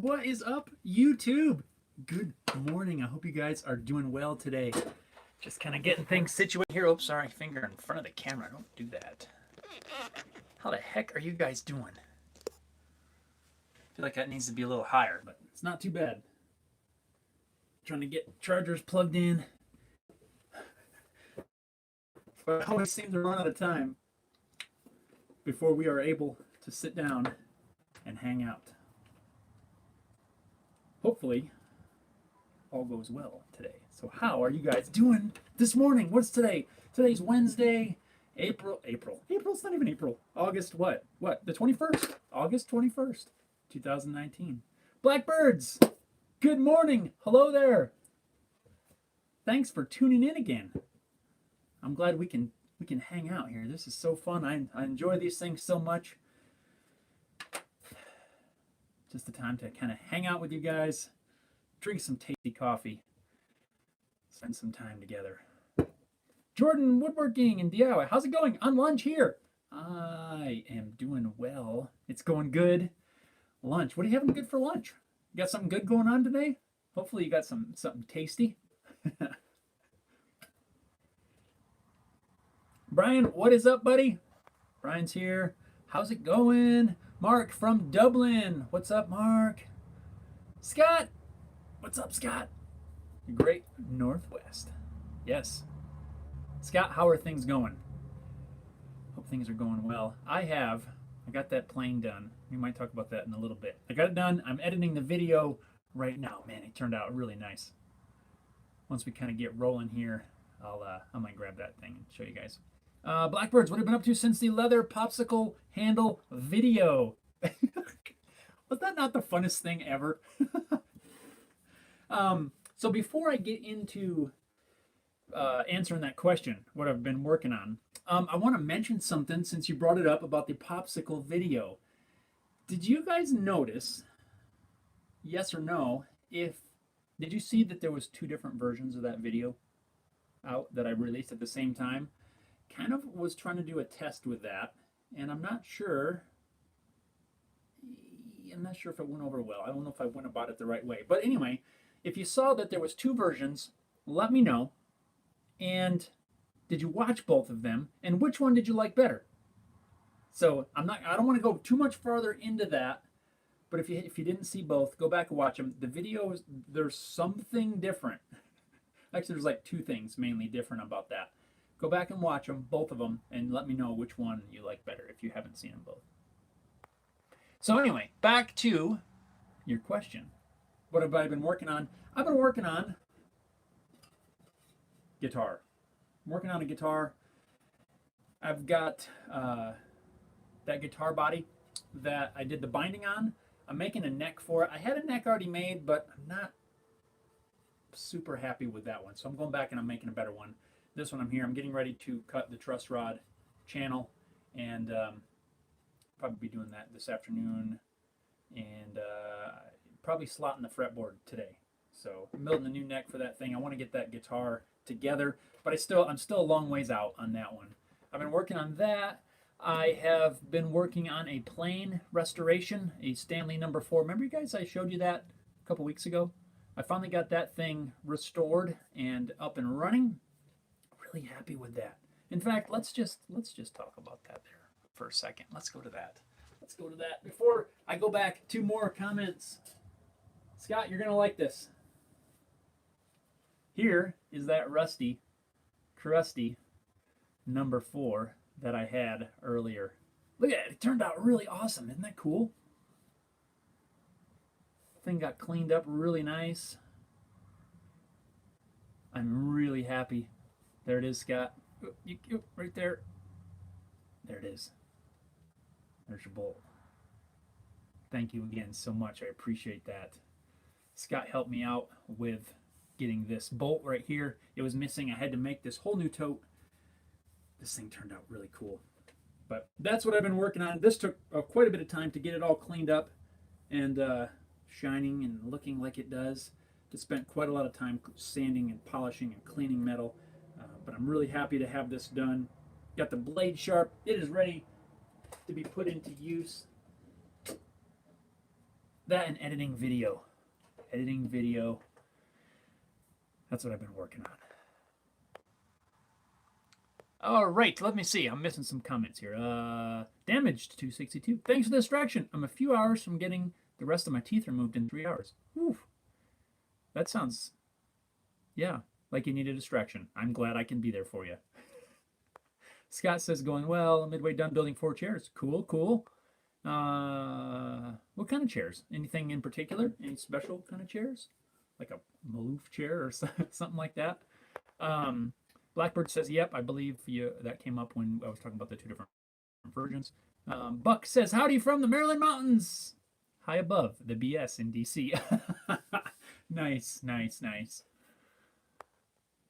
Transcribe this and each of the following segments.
What is up, YouTube? Good morning. I hope you guys are doing well today. Just kind of getting things situated here. Oops, sorry, finger in front of the camera. Don't do that. How the heck are you guys doing? I feel like that needs to be a little higher, but it's not too bad. Trying to get chargers plugged in. But I always seem to run out of time before we are able to sit down and hang out. Hopefully, all goes well today. So how are you guys doing this morning? What's today? Today's Wednesday, April's not even April. August what? What? The 21st? August 21st, 2019. Blackbirds, good morning. Hello there. Thanks for tuning in again. I'm glad we can hang out here. This is so fun. I enjoy these things so much. Just the time to kind of hang out with you guys, drink some tasty coffee, spend some time together. Jordan Woodworking and DIY, how's it going? On lunch here. I am doing well. It's going good. Lunch. What are you having good for lunch? You got something good going on today? Hopefully you got something tasty. Brian, what is up, buddy? Brian's here. How's it going? Mark from Dublin. What's up, Mark? Scott. What's up, Scott? The Great Northwest. Yes. Scott, how are things going? Hope things are going well. I got that plane done. We might talk about that in a little bit. I got it done. I'm editing the video right now. Man, it turned out really nice. Once we kind of get rolling here, I might grab that thing and show you guys. Blackbirds, what have you been up to since the leather popsicle handle video? Was that not the funnest thing ever? So before I get into answering that question, what I've been working on, I want to mention something since you brought it up about the popsicle video. Did you guys notice, yes or no, did you see that there was two different versions of that video out that I released at the same time? Kind of was trying to do a test with that, and I'm not sure if it went over well. I don't know if I went about it the right way. But anyway, if you saw that there was two versions, let me know. And did you watch both of them? And which one did you like better? So I don't want to go too much farther into that. But if you didn't see both, go back and watch them. The videos, there's something different. Actually, there's like two things mainly different about that. Go back and watch them, both of them, and let me know which one you like better if you haven't seen them both. So anyway, back to your question. What have I been working on? I've been working on guitar. I'm working on a guitar. I've got that guitar body that I did the binding on. I'm making a neck for it. I had a neck already made, but I'm not super happy with that one. So I'm going back and I'm making a better one. This one I'm here. I'm getting ready to cut the truss rod channel, and probably be doing that this afternoon, and probably slotting the fretboard today. So I'm building a new neck for that thing. I want to get that guitar together, but I'm still a long ways out on that one. I've been working on that. I have been working on a plane restoration, a Stanley No. 4. Remember, you guys, I showed you that a couple weeks ago? I finally got that thing restored and up and running. Really happy with that. In fact, let's just talk about that there for a second. Let's go to that. Before I go back, two more comments. Scott, you're gonna like this. Here is that rusty, crusty No. 4 that I had earlier. Look at it. It turned out really awesome. Isn't that cool? Thing got cleaned up really nice. I'm really happy. There it is, Scott. Right there. There it is. There's your bolt. Thank you again so much. I appreciate that. Scott helped me out with getting this bolt right here. It was missing. I had to make this whole new tote. This thing turned out really cool. But that's what I've been working on. This took quite a bit of time to get it all cleaned up and shining and looking like it does. I spent quite a lot of time sanding and polishing and cleaning metal. But I'm really happy to have this done. Got the blade sharp. It is ready to be put into use. That and editing video. Editing video. That's what I've been working on. All right, let me see. I'm missing some comments here. Damaged 262. Thanks for the distraction. I'm a few hours from getting the rest of my teeth removed in 3 hours. Oof. That sounds, yeah, like you need a distraction. I'm glad I can be there for you. Scott says, going well. Midway done building 4 chairs. Cool, cool. What kind of chairs? Anything in particular? Any special kind of chairs? Like a Maloof chair or something like that? Blackbird says, yep, I believe that came up when I was talking about the 2 different versions. Buck says, howdy from the Maryland mountains. High above the BS in DC. Nice, nice, nice.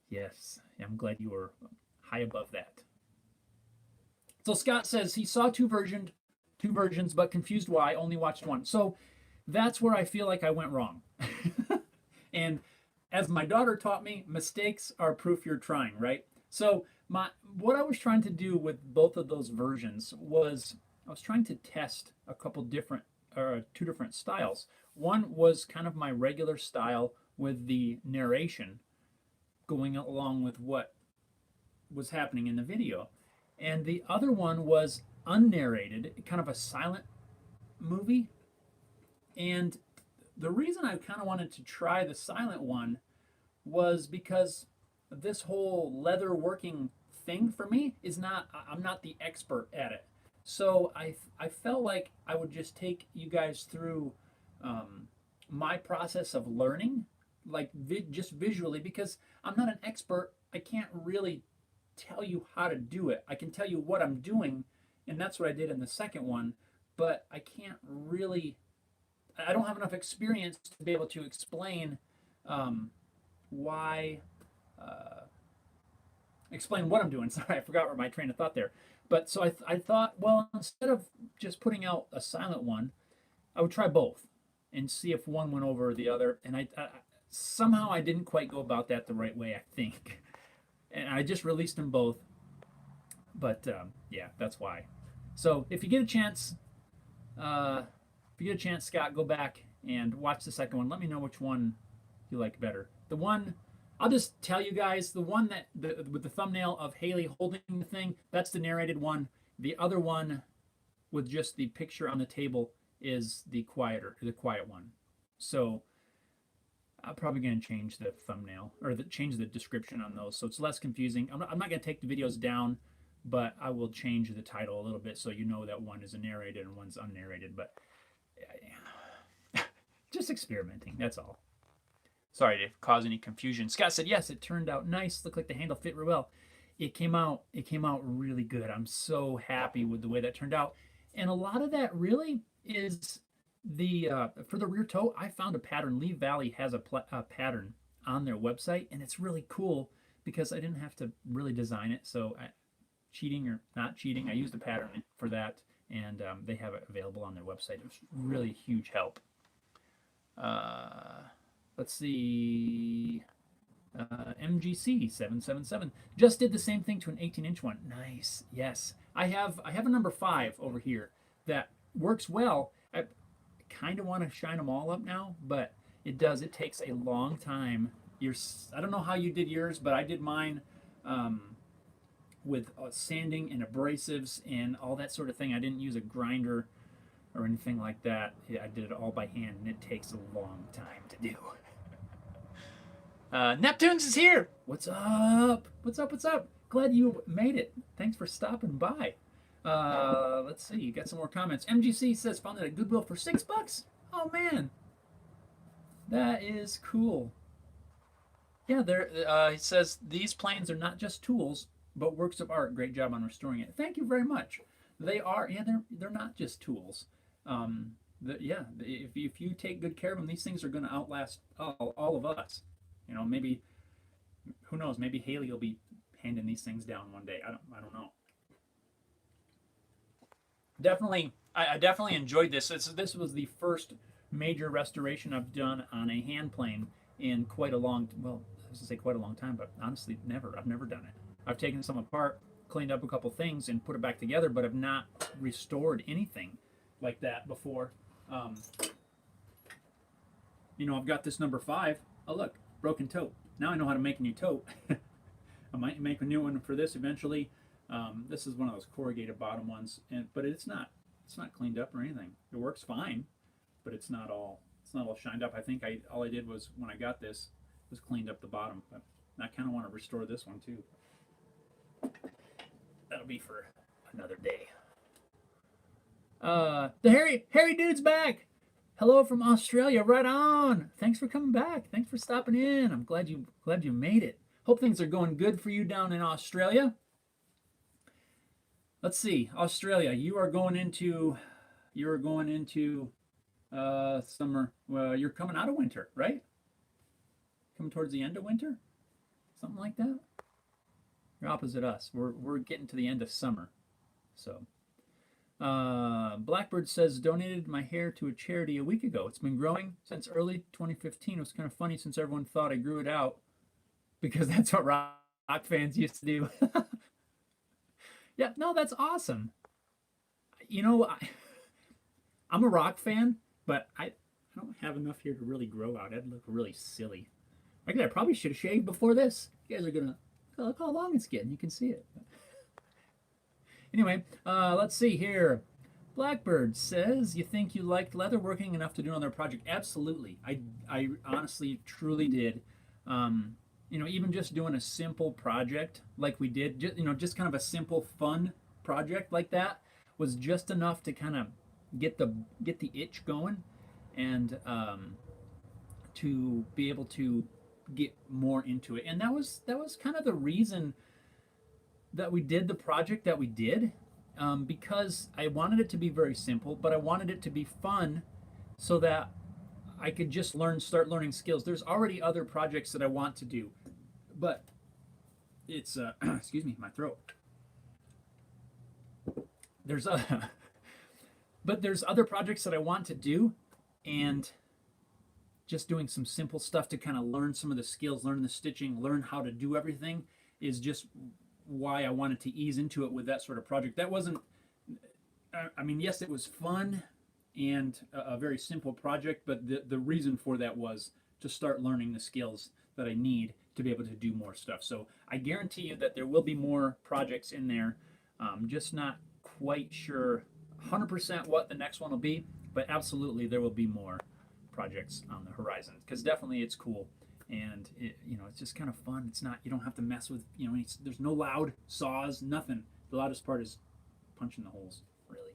Yes, I'm glad you were high above that. So Scott says he saw two versions, but confused why, only watched one. So that's where I feel like I went wrong. And as my daughter taught me, mistakes are proof you're trying, right? So what I was trying to do with both of those versions was I was trying to test a couple different, 2 different styles. One was kind of my regular style with the narration going along with what was happening in the video. And the other one was unnarrated, kind of a silent movie. And the reason I kind of wanted to try the silent one was because this whole leather working thing for me is not, I'm not the expert at it. So I felt like I would just take you guys through my process of learning, like just visually, because I'm not an expert. I can't really tell you how to do it. I can tell you what I'm doing, and that's what I did in the second one, but I can't really, I don't have enough experience to be able to explain why, explain what I'm doing. Sorry, I forgot where my train of thought there. But so I thought, well, instead of just putting out a silent one, I would try both and see if one went over the other. And I somehow I didn't quite go about that the right way, I think. And I just released them both. But yeah, that's why. So if you get a chance, Scott, go back and watch the second one. Let me know which one you like better. The one, I'll just tell you guys, the one with the thumbnail of Haley holding the thing, that's the narrated one. The other one with just the picture on the table is the quiet one. So I'm probably going to change the thumbnail or change the description on those so it's less confusing. I'm not going to take the videos down, but I will change the title a little bit so you know that one is narrated and one's unnarrated. But just experimenting, that's all. Sorry to cause any confusion. Scott said, yes, it turned out nice. Looked like the handle fit real well. It came out really good. I'm so happy with the way that turned out. And a lot of that really is the, for the rear toe, I found a pattern. Lee Valley has a pattern on their website, and it's really cool because I didn't have to really design it. So cheating or not cheating, I used a pattern for that, and they have it available on their website. It was really huge help. Let's see. MGC 777 just did the same thing to an 18-inch one. Nice. Yes, I have a number 5 over here that works well. I kind of want to shine them all up now, but it takes a long time. I don't know how you did yours, but I did mine with sanding and abrasives and all that sort of thing. I didn't use a grinder or anything like that. I did it all by hand, and it takes a long time to do. Neptunes is here. What's up? What's up? What's up? Glad you made it. Thanks for stopping by. Let's see. You got some more comments. MGC says found it at Goodwill for $6. Oh man, that is cool. Yeah, it says these planes are not just tools, but works of art. Great job on restoring it. Thank you very much. They are. Yeah, they're not just tools. If you take good care of them, these things are going to outlast all of us. You know, maybe, who knows, maybe Haley will be handing these things down one day. I don't know. I definitely enjoyed this. This was the first major restoration I've done on a hand plane in quite a long time, but honestly, I've never done it. I've taken some apart, cleaned up a couple things, and put it back together, but I've not restored anything like that before. I've got this number 5. Oh, look, broken tote. Now I know how to make a new tote. I might make a new one for this eventually. This is one of those corrugated bottom ones, but it's not cleaned up or anything. It works fine, but it's not all shined up. I think all I did was, when I got this, was cleaned up the bottom. But I kind of want to restore this one too. That'll be for another day. The hairy dude's back. Hello from Australia. Right on. Thanks for coming back. Thanks for stopping in. I'm glad you made it. Hope things are going good for you down in Australia. Let's see, Australia. You are going into summer. Well, you're coming out of winter, right? Coming towards the end of winter, something like that. You're opposite us. We're getting to the end of summer, so. Blackbird says, donated my hair to a charity a week ago. It's been growing since early 2015. It was kind of funny since everyone thought I grew it out, because that's what rock fans used to do. Yeah, no, that's awesome. I'm a rock fan, but I don't have enough here to really grow out. I'd look really silly. I probably should have shaved before this. You guys are gonna look how long it's getting. You can see it. Anyway, let's see here. Blackbird says, you think you liked leatherworking enough to do another project? Absolutely. I honestly, truly did. Even just doing a simple project like we did, just kind of a simple, fun project like that was just enough to kind of get the itch going, and to be able to get more into it. And that was kind of the reason that we did the project that we did, because I wanted it to be very simple, but I wanted it to be fun, so that I could just start learning skills. There's already other projects that I want to do, but it's excuse me, my throat. There's other projects that I want to do, and just doing some simple stuff to kind of learn some of the skills, learn the stitching, learn how to do everything is just why I wanted to ease into it with that sort of project. That wasn't, yes, it was fun and a very simple project, but the reason for that was to start learning the skills that I need to be able to do more stuff. So I guarantee you that there will be more projects in there. Just not quite sure 100% what the next one will be, but absolutely there will be more projects on the horizon, because definitely it's cool, and it's just kind of fun. It's not, you don't have to mess with, there's no loud saws, nothing. The loudest part is punching the holes, really.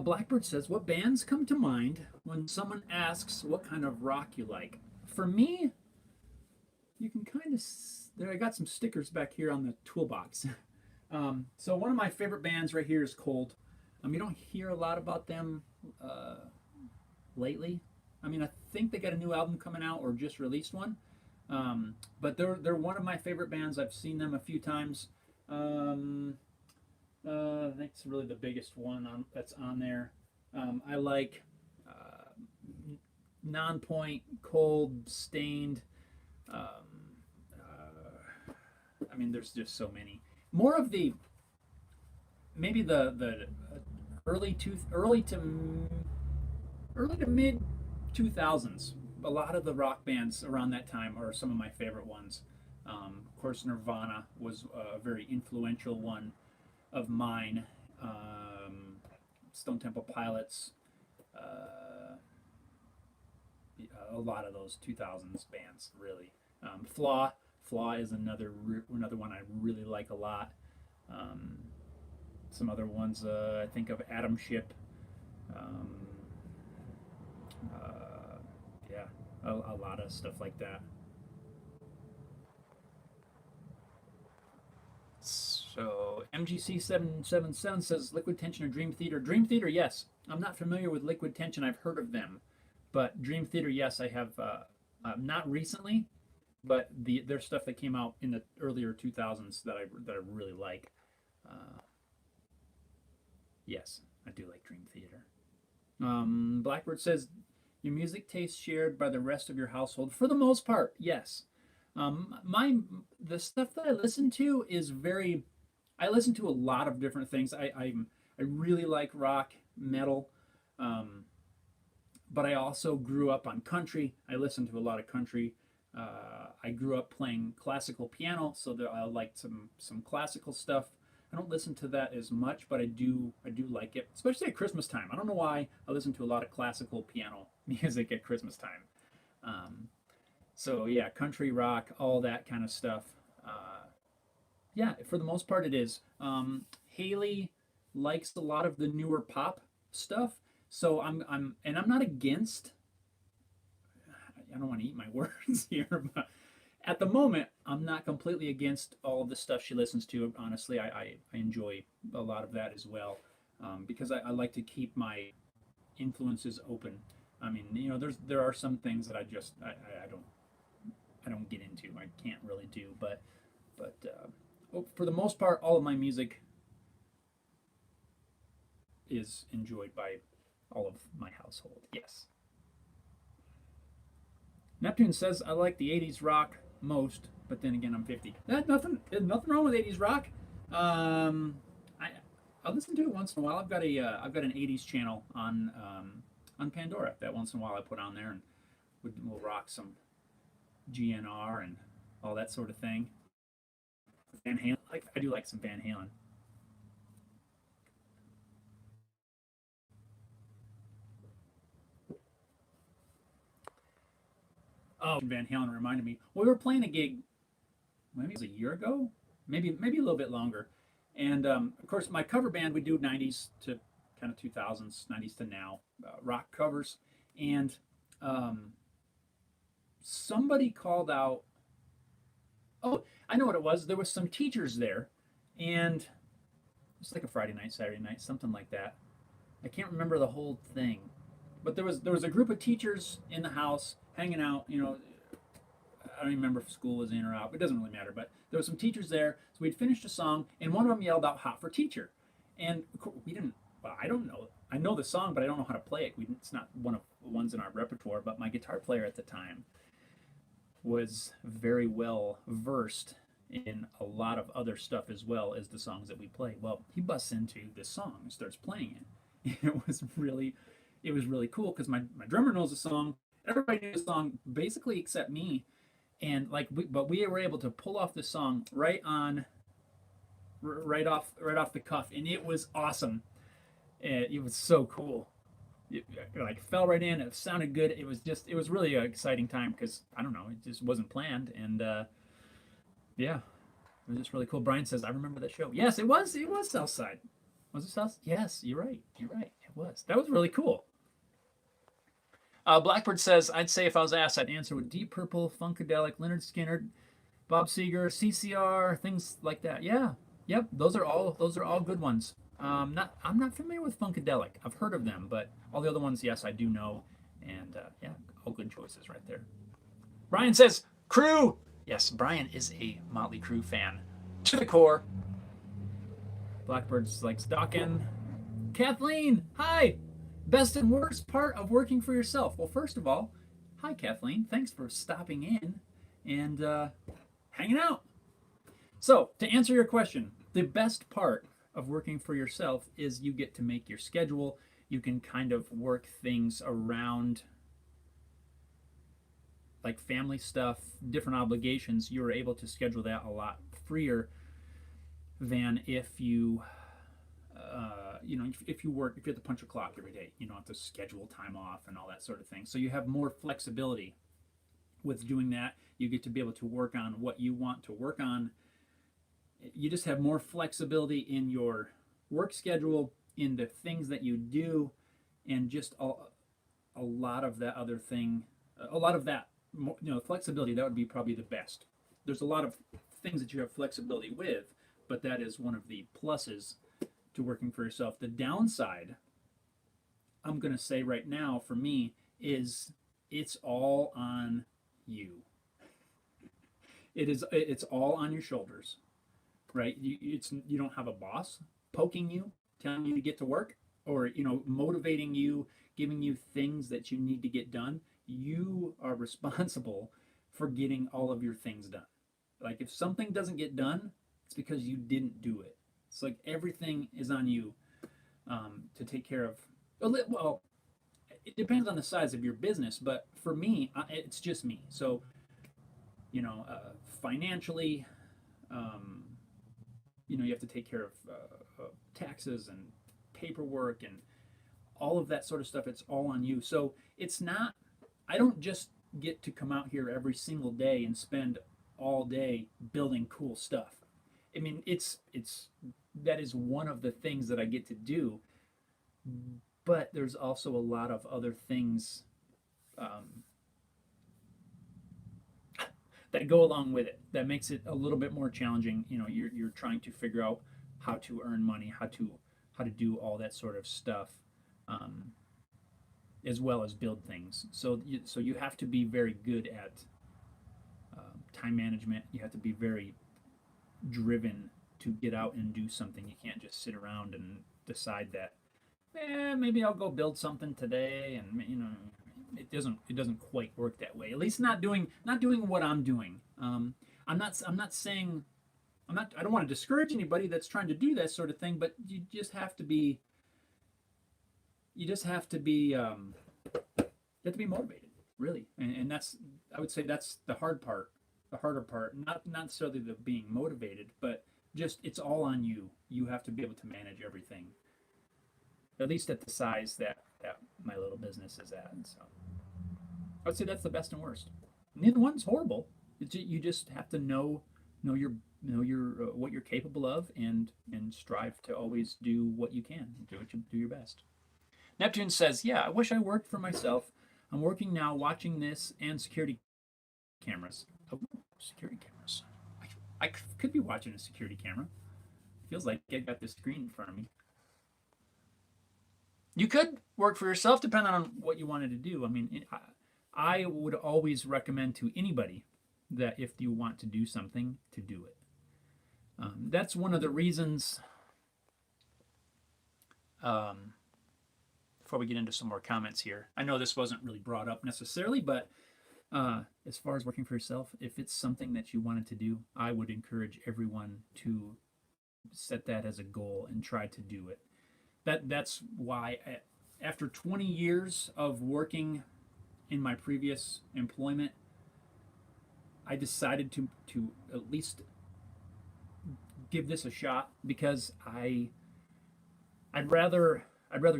Blackbird says, what bands come to mind when someone asks what kind of rock you like? For me, you can kind of, I got some stickers back here on the toolbox. So one of my favorite bands right here is Cold. You don't hear a lot about them lately. I think they got a new album coming out or just released one. But they're one of my favorite bands. I've seen them a few times. I think it's really the biggest one that's on there. I like Non-Point, Cold, Stained. There's just so many. More of the maybe the early to mid 2000s. A lot of the rock bands around that time are some of my favorite ones. Of course, Nirvana was a very influential one of mine. Stone Temple Pilots. A lot of those 2000s bands, really. Flaw is another one I really like a lot. Some other ones, I think of Atom Ship. A lot of stuff like that. So MGC777 says Liquid Tension or Dream Theater. Dream Theater, yes. I'm not familiar with Liquid Tension. I've heard of them, but Dream Theater, yes, I have. Not recently, but their stuff that came out in the earlier 2000s that I really like. Yes, I do like Dream Theater. Blackbird says, your music taste shared by the rest of your household? For the most part, yes. The stuff that I listen to is I listen to a lot of different things. I really like rock, metal. But I also grew up on country. I listened to a lot of country. I grew up playing classical piano, so there, I liked some classical stuff. I don't listen to that as much, but I do like it, especially at Christmas time. I don't know why I listen to a lot of classical piano music at Christmas time. Um, so yeah, country rock, all that kind of stuff. Yeah, for the most part, it is. Haley likes a lot of the newer pop stuff, so I'm not against. I don't want to eat my words here, but at the moment, I'm not completely against all of the stuff she listens to. Honestly, I enjoy a lot of that as well, because I like to keep my influences open. I mean, there are some things that I don't get into. I can't really do, but for the most part, all of my music is enjoyed by all of my household. Yes. Neptune says I like the '80s rock most, but then again, I'm 50. There's nothing wrong with '80s rock. Um, I I listen to it once in a while. I've got an '80s channel on Pandora that once in a while I put on there, and we'll rock some GNR and all that sort of thing. Van Halen, I do like some Van Halen. Oh, Van Halen reminded me. We were playing a gig, maybe it was a year ago, maybe a little bit longer, and of course my cover band we do '90s to kind of 2000s, '90s to now, rock covers, and um, somebody called out. Oh, I know what it was. There was some teachers there, and it's like a Friday night, Saturday night, something like that. I can't remember the whole thing, but there was a group of teachers in the house hanging out. I don't even remember if school was in or out. It doesn't really matter. But there were some teachers there, so we'd finished a song, and one of them yelled out "Hot for Teacher," and we didn't. Well, I don't know. I know the song, but I don't know how to play it. It's not one of the ones in our repertoire. But my guitar player at the time was very well versed in a lot of other stuff as well as the songs that we play. Well, he busts into this song and starts playing it. It was really cool because my drummer knows the song. Everybody knew the song basically except me, and but we were able to pull off the song right off the cuff, and it was awesome. And it was so cool. It like fell right in. It sounded good. It was really an exciting time because I don't know, it just wasn't planned, and yeah, it was just really cool. Brian says I remember that show. Yes, it was. It was Southside. Was it South? Yes, you're right. You're right. It was. That was really cool. Blackbird says I'd say if I was asked, I'd answer with Deep Purple, Funkadelic, Leonard Skinner, Bob Seger, CCR, things like that. Yeah, yep. Those are all good ones. I'm not familiar with Funkadelic. I've heard of them, but all the other ones, yes, I do know. And yeah, all good choices right there. Brian says Crew. Yes, Brian is a Motley Crue fan to the core. Blackbird's likes Dawkins. Kathleen, hi. Best and worst part of working for yourself. Well, first of all, hi Kathleen. Thanks for stopping in and hanging out. So, to answer your question, the best part of working for yourself is you get to make your schedule. You can kind of work things around like family stuff, different obligations. You're able to schedule that a lot freer than if if you have to punch a clock every day, you don't have to schedule time off and all that sort of thing. So you have more flexibility with doing that. You get to be able to work on what you want to work on. You just have more flexibility in your work schedule, in the things that you do, and just a lot of that other thing, a lot of that, flexibility. That would be probably the best. There's a lot of things that you have flexibility with, but that is one of the pluses to working for yourself. The downside, I'm going to say right now for me, is it's all on you. It's all on your shoulders, right? You don't have a boss poking you, telling you to get to work, or motivating you, giving you things that you need to get done. You are responsible for getting all of your things done. Like if something doesn't get done, it's because you didn't do it. It's like everything is on you to take care of. Well, it depends on the size of your business, but for me, it's just me. So, financially, um, you have to take care of taxes and paperwork and all of that sort of stuff. It's all on you. So it's not, I don't just get to come out here every single day and spend all day building cool stuff. I mean, that is one of the things that I get to do, but there's also a lot of other things um, that go along with it that makes it a little bit more challenging. You're trying to figure out how to earn money, how to do all that sort of stuff, um, as well as build things. So you have to be very good at time management. You have to be very driven to get out and do something. You can't just sit around and decide that, maybe I'll go build something today, and it doesn't quite work that way. At least not doing what I'm doing. I'm not saying I don't want to discourage anybody that's trying to do that sort of thing, but you have to be motivated, really. And that's, I would say, that's the hard part, the harder part. Not necessarily the being motivated, but just it's all on you. You have to be able to manage everything, at least at the size that my little business is at. So I would say that's the best and worst. Neither one's horrible. You just have to know your what you're capable of, and strive to always do what you can. Do your best. Neptune says, "Yeah, I wish I worked for myself. I'm working now, watching this and security cameras. Oh, security cameras. I could be watching a security camera. Feels like I got this screen in front of me. You could work for yourself, depending on what you wanted to do. I mean, I would always recommend to anybody that if you want to do something, to do it. That's one of the reasons. Before we get into some more comments here, I know this wasn't really brought up necessarily, but as far as working for yourself, if it's something that you wanted to do, I would encourage everyone to set that as a goal and try to do it. That's why after 20 years of working in my previous employment, I decided to at least give this a shot, because I'd rather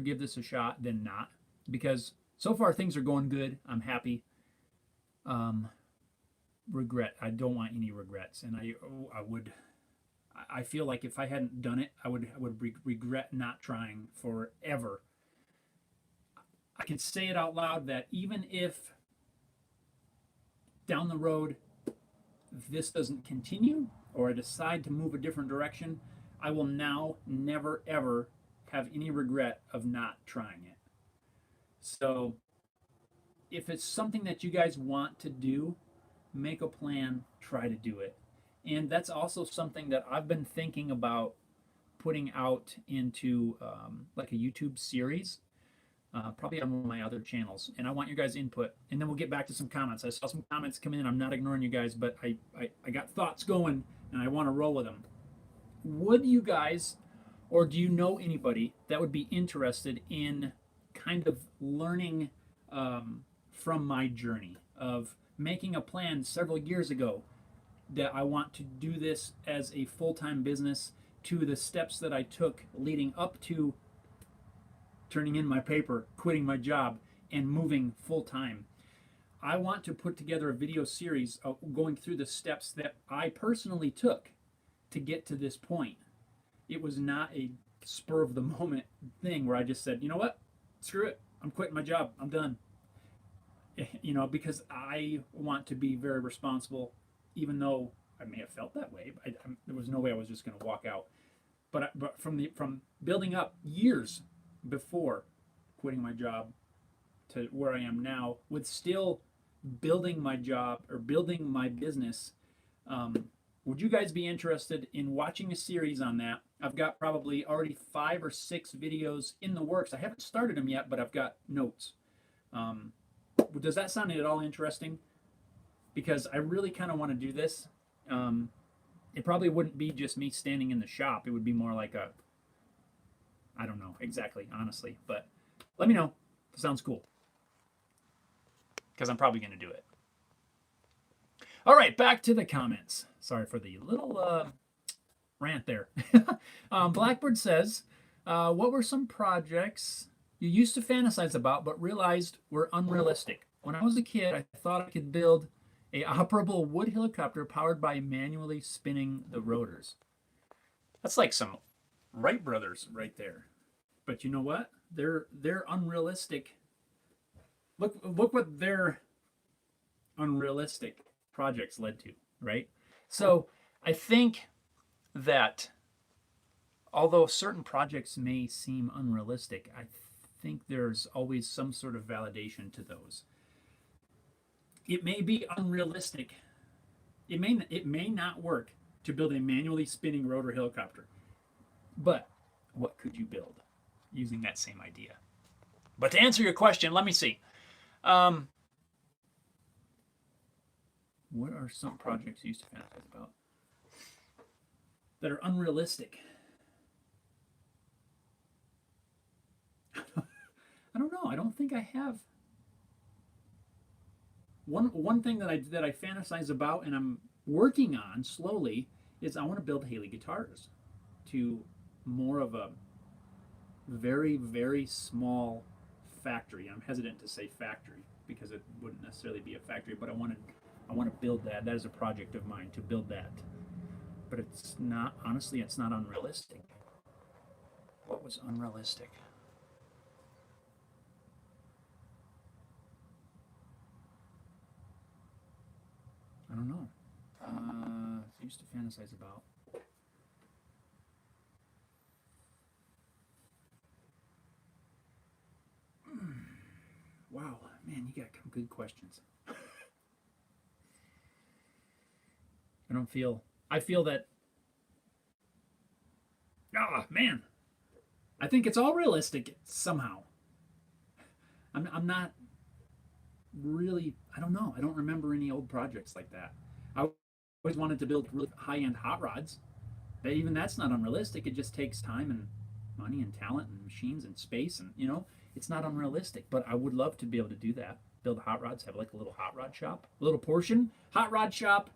give this a shot than not, because so far things are going good. I'm happy. I don't want any regrets, and I feel like if I hadn't done it, I would regret not trying forever. I can say it out loud that even if down the road this doesn't continue, or I decide to move a different direction, I will now never ever have any regret of not trying it. So if it's something that you guys want to do, make a plan, try to do it. And that's also something that I've been thinking about putting out into like a YouTube series, probably on one of my other channels. And I want your guys' input, and then we'll get back to some comments. I saw some comments come in. I'm not ignoring you guys, but I got thoughts going, and I want to roll with them. Would you guys, or do you know anybody that would be interested in kind of learning from my journey of making a plan several years ago that I want to do this as a full-time business, to the steps that I took leading up to turning in my paper, quitting my job, and moving full-time? I want to put together a video series going through the steps that I personally took to get to this point. It was not a spur of the moment thing where I just said, you know what, screw it, I'm quitting my job, I'm done. Because I want to be very responsible, even though I may have felt that way. There was no way I was just going to walk out. But from building up years before quitting my job to where I am now, with still building my job or building my business, would you guys be interested in watching a series on that? I've got probably already 5 or 6 videos in the works. I haven't started them yet, but I've got notes. Does that sound at all interesting? Because I really kind of want to do this. It probably wouldn't be just me standing in the shop. It would be more like I don't know exactly, honestly. But let me know. Sounds cool. because I'm probably going to do it. All right, back to the comments. Sorry for the little rant there. Blackbird says, what were some projects you used to fantasize about but realized were unrealistic? When I was a kid, I thought I could build a operable wood helicopter powered by manually spinning the rotors. That's like some Wright brothers right there. But you know what? They're unrealistic. Look what their unrealistic projects led to, right? So I think that although certain projects may seem unrealistic, I think there's always some sort of validation to those. It may be unrealistic. It may not work to build a manually spinning rotor helicopter. But what could you build using that same idea? But to answer your question, let me see. What are some projects you used to fantasize about that are unrealistic? I don't know. I don't think I have. One thing that I fantasize about and I'm working on slowly is I want to build Haley guitars to more of a very, very small factory. I'm hesitant to say factory because it wouldn't necessarily be a factory, but I want to build that. That is a project of mine, to build that. But it's not, honestly, it's not unrealistic. What was unrealistic? I don't know. I used to fantasize about. Wow, man, you got some good questions. I feel that, man, I think it's all realistic somehow. I'm not really, I don't know. I don't remember any old projects like that. I always wanted to build really high-end hot rods. But even that's not unrealistic. It just takes time and money and talent and machines and space, and it's not unrealistic. But I would love to be able to do that. Build hot rods, have like a little hot rod shop, a little portion. Hot rod shop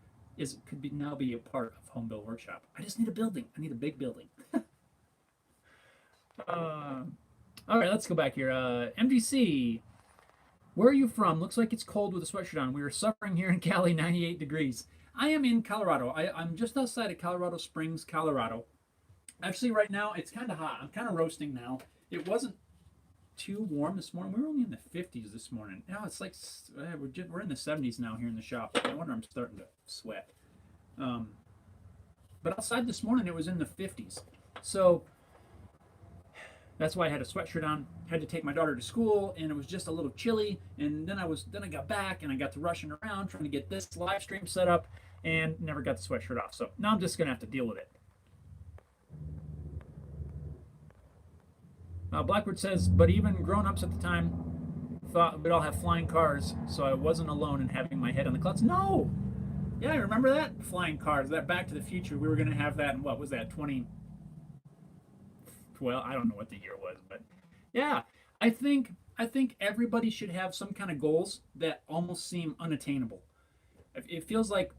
could now be a part of Home Built Workshop. I just need a building. I need a big building. All right, let's go back here. MGC, where are you from? Looks like it's cold with a sweatshirt on. We are suffering here in Cali, 98 degrees. I am in Colorado. I'm just outside of Colorado Springs, Colorado. Actually, right now, it's kind of hot. I'm kind of roasting now. It wasn't too warm this morning. We were only in the 50s this morning. Now it's like, we're in the 70s now here in the shop. No wonder I'm starting to sweat. But outside this morning, it was in the 50s. So that's why I had a sweatshirt on. Had to take my daughter to school, and it was just a little chilly. And then I got back, and I got to rushing around trying to get this live stream set up, and never got the sweatshirt off. So now I'm just gonna have to deal with it. Blackbird says, but even grown-ups at the time thought we'd all have flying cars, so I wasn't alone in having my head on the clouds. No! Yeah, I remember that, flying cars, that Back to the Future. We were going to have that in, what was that, 2012? I don't know what the year was, but yeah, I think everybody should have some kind of goals that almost seem unattainable. It feels like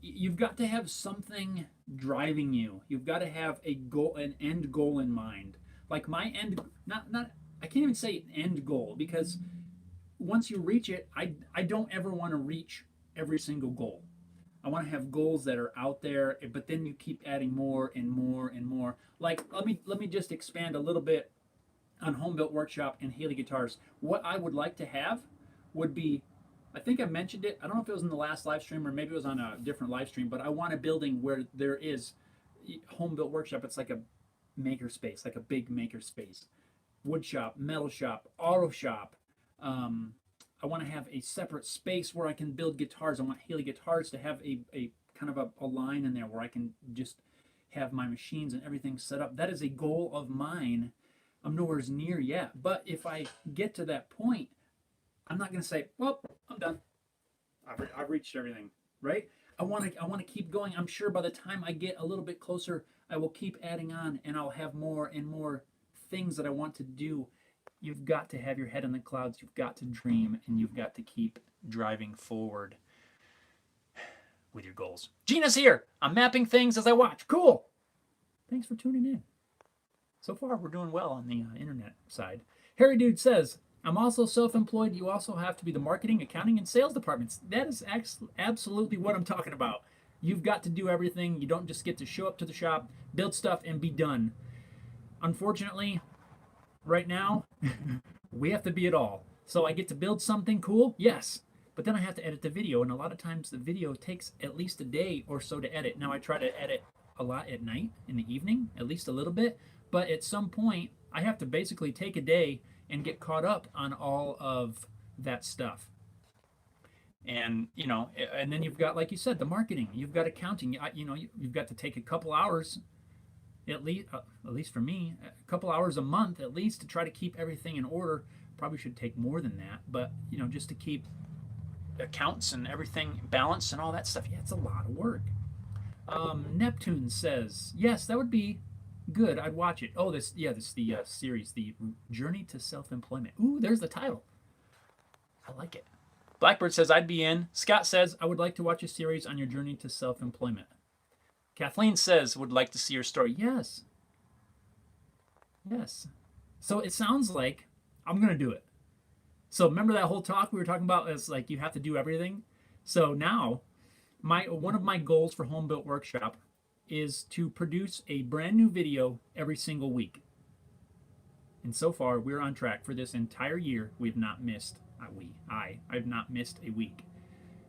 you've got to have something driving you. You've got to have a goal, an end goal in mind. Like my end, not I can't even say end goal, because once you reach it, I don't ever want to reach every single goal. I want to have goals that are out there, but then you keep adding more and more and more. Like let me just expand a little bit on Home Built Workshop and Haley Guitars. What I would like to have would be, I think I mentioned it. I don't know if it was in the last live stream or maybe it was on a different live stream, but I want a building where there is Home Built Workshop. It's like a maker space, like a big maker space. Wood shop, metal shop, auto shop. I want to have a separate space where I can build guitars. I want Haley Guitars to have a kind of a line in there where I can just have my machines and everything set up. That is a goal of mine. I'm nowhere near yet. But if I get to that point, I'm not going to say, well, I'm done. I've reached everything, right? I want to keep going. I'm sure by the time I get a little bit closer, I will keep adding on, and I'll have more and more things that I want to do you've got to have your head in the clouds. You've got to dream, and you've got to keep driving forward with your goals. Gina's here. I'm mapping things as I watch. Cool. Thanks for tuning in. So far, we're doing well on the internet side. Harry Dude says, I'm also self-employed. You also have to be the marketing, accounting, and sales departments. That is absolutely what I'm talking about. You've got to do everything. You don't just get to show up to the shop, build stuff, and be done. Unfortunately, right now, we have to be it all. So I get to build something cool, yes, but then I have to edit the video, and a lot of times the video takes at least a day or so to edit. Now I try to edit a lot at night, in the evening, at least a little bit, but at some point I have to basically take a day and get caught up on all of that stuff. And and then you've got, like you said, the marketing. You've got accounting. You've got to take a couple hours, at least for me, a couple hours a month at least to try to keep everything in order. Probably should take more than that, but just to keep accounts and everything balanced and all that stuff. Yeah, it's a lot of work. Neptune says, yes, that would be good. I'd watch it. Oh, this is the series, The Journey to Self-Employment. Ooh, there's the title. I like it. Blackbird says, I'd be in. Scott says, I would like to watch a series on your journey to self-employment. Kathleen says, would like to see your story. Yes. Yes. So it sounds like I'm going to do it. So remember that whole talk we were talking about is like you have to do everything? So now, one of my goals for Home Built Workshop is to produce a brand new video every single week. And so far, we're on track for this entire year. We've not missed, I've not missed a week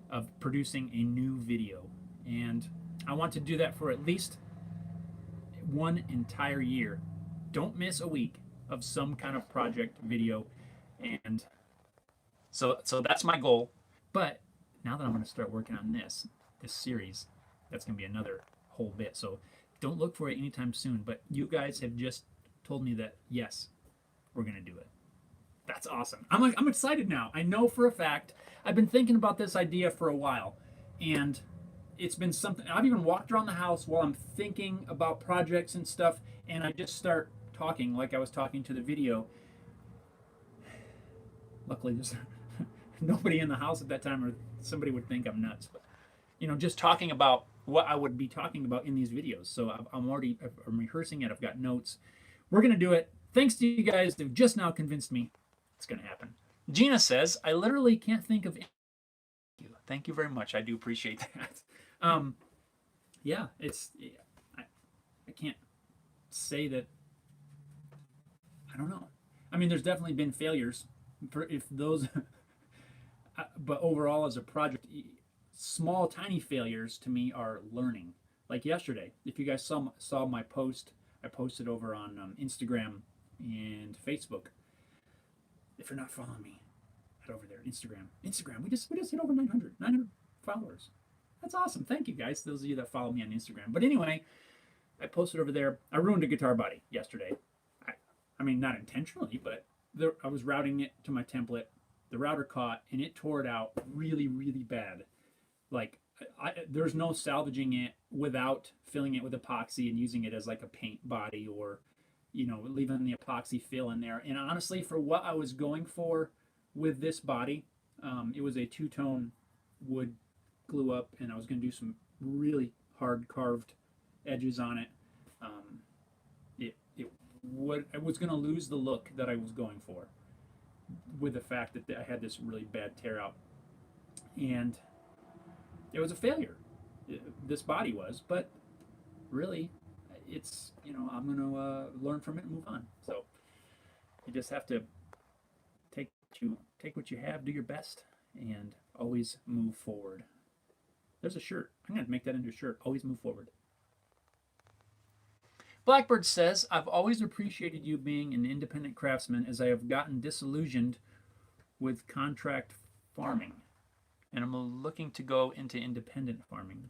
of producing a new video. And I want to do that for at least one entire year. Don't miss a week of some kind of project video. And so that's my goal. But now that I'm going to start working on this series, that's going to be another whole bit. So don't look for it anytime soon. But you guys have just told me that, yes, we're going to do it. That's awesome. I'm excited now. I know for a fact. I've been thinking about this idea for a while. And it's been something. I've even walked around the house while I'm thinking about projects and stuff. And I just start talking like I was talking to the video. Luckily, there's nobody in the house at that time, or somebody would think I'm nuts. But just talking about what I would be talking about in these videos. So I'm rehearsing it. I've got notes. We're gonna do it. Thanks to you guys who've just now convinced me it's gonna happen. Gina says, I literally can't think of you. Thank you very much. I do appreciate that. Yeah, I can't say that. I don't know. I mean, there's definitely been failures. But overall, as a project, small, tiny failures to me are learning. Like yesterday, if you guys saw my post, I posted over on Instagram and Facebook. If you're not following me, head over there. Instagram. We just hit over 900 followers. That's awesome. Thank you guys, those of you that follow me on Instagram. But anyway, I posted over there. I ruined a guitar body yesterday. I mean, not intentionally, but I was routing it to my template. The router caught, and it tore it out really, really bad. Like, there's no salvaging it without filling it with epoxy and using it as like a paint body, or leaving the epoxy fill in there. And honestly, for what I was going for with this body, it was a two-tone wood glue up, and I was going to do some really hard carved edges on it. I was going to lose the look that I was going for with the fact that I had this really bad tear out, and it was a failure. This body was, but really, it's I'm going to learn from it and move on. So you just have to take what you have, do your best, and always move forward. There's a shirt. I'm going to make that into a shirt. Always move forward. Blackbird says, I've always appreciated you being an independent craftsman, as I have gotten disillusioned with contract farming, and I'm looking to go into independent farming.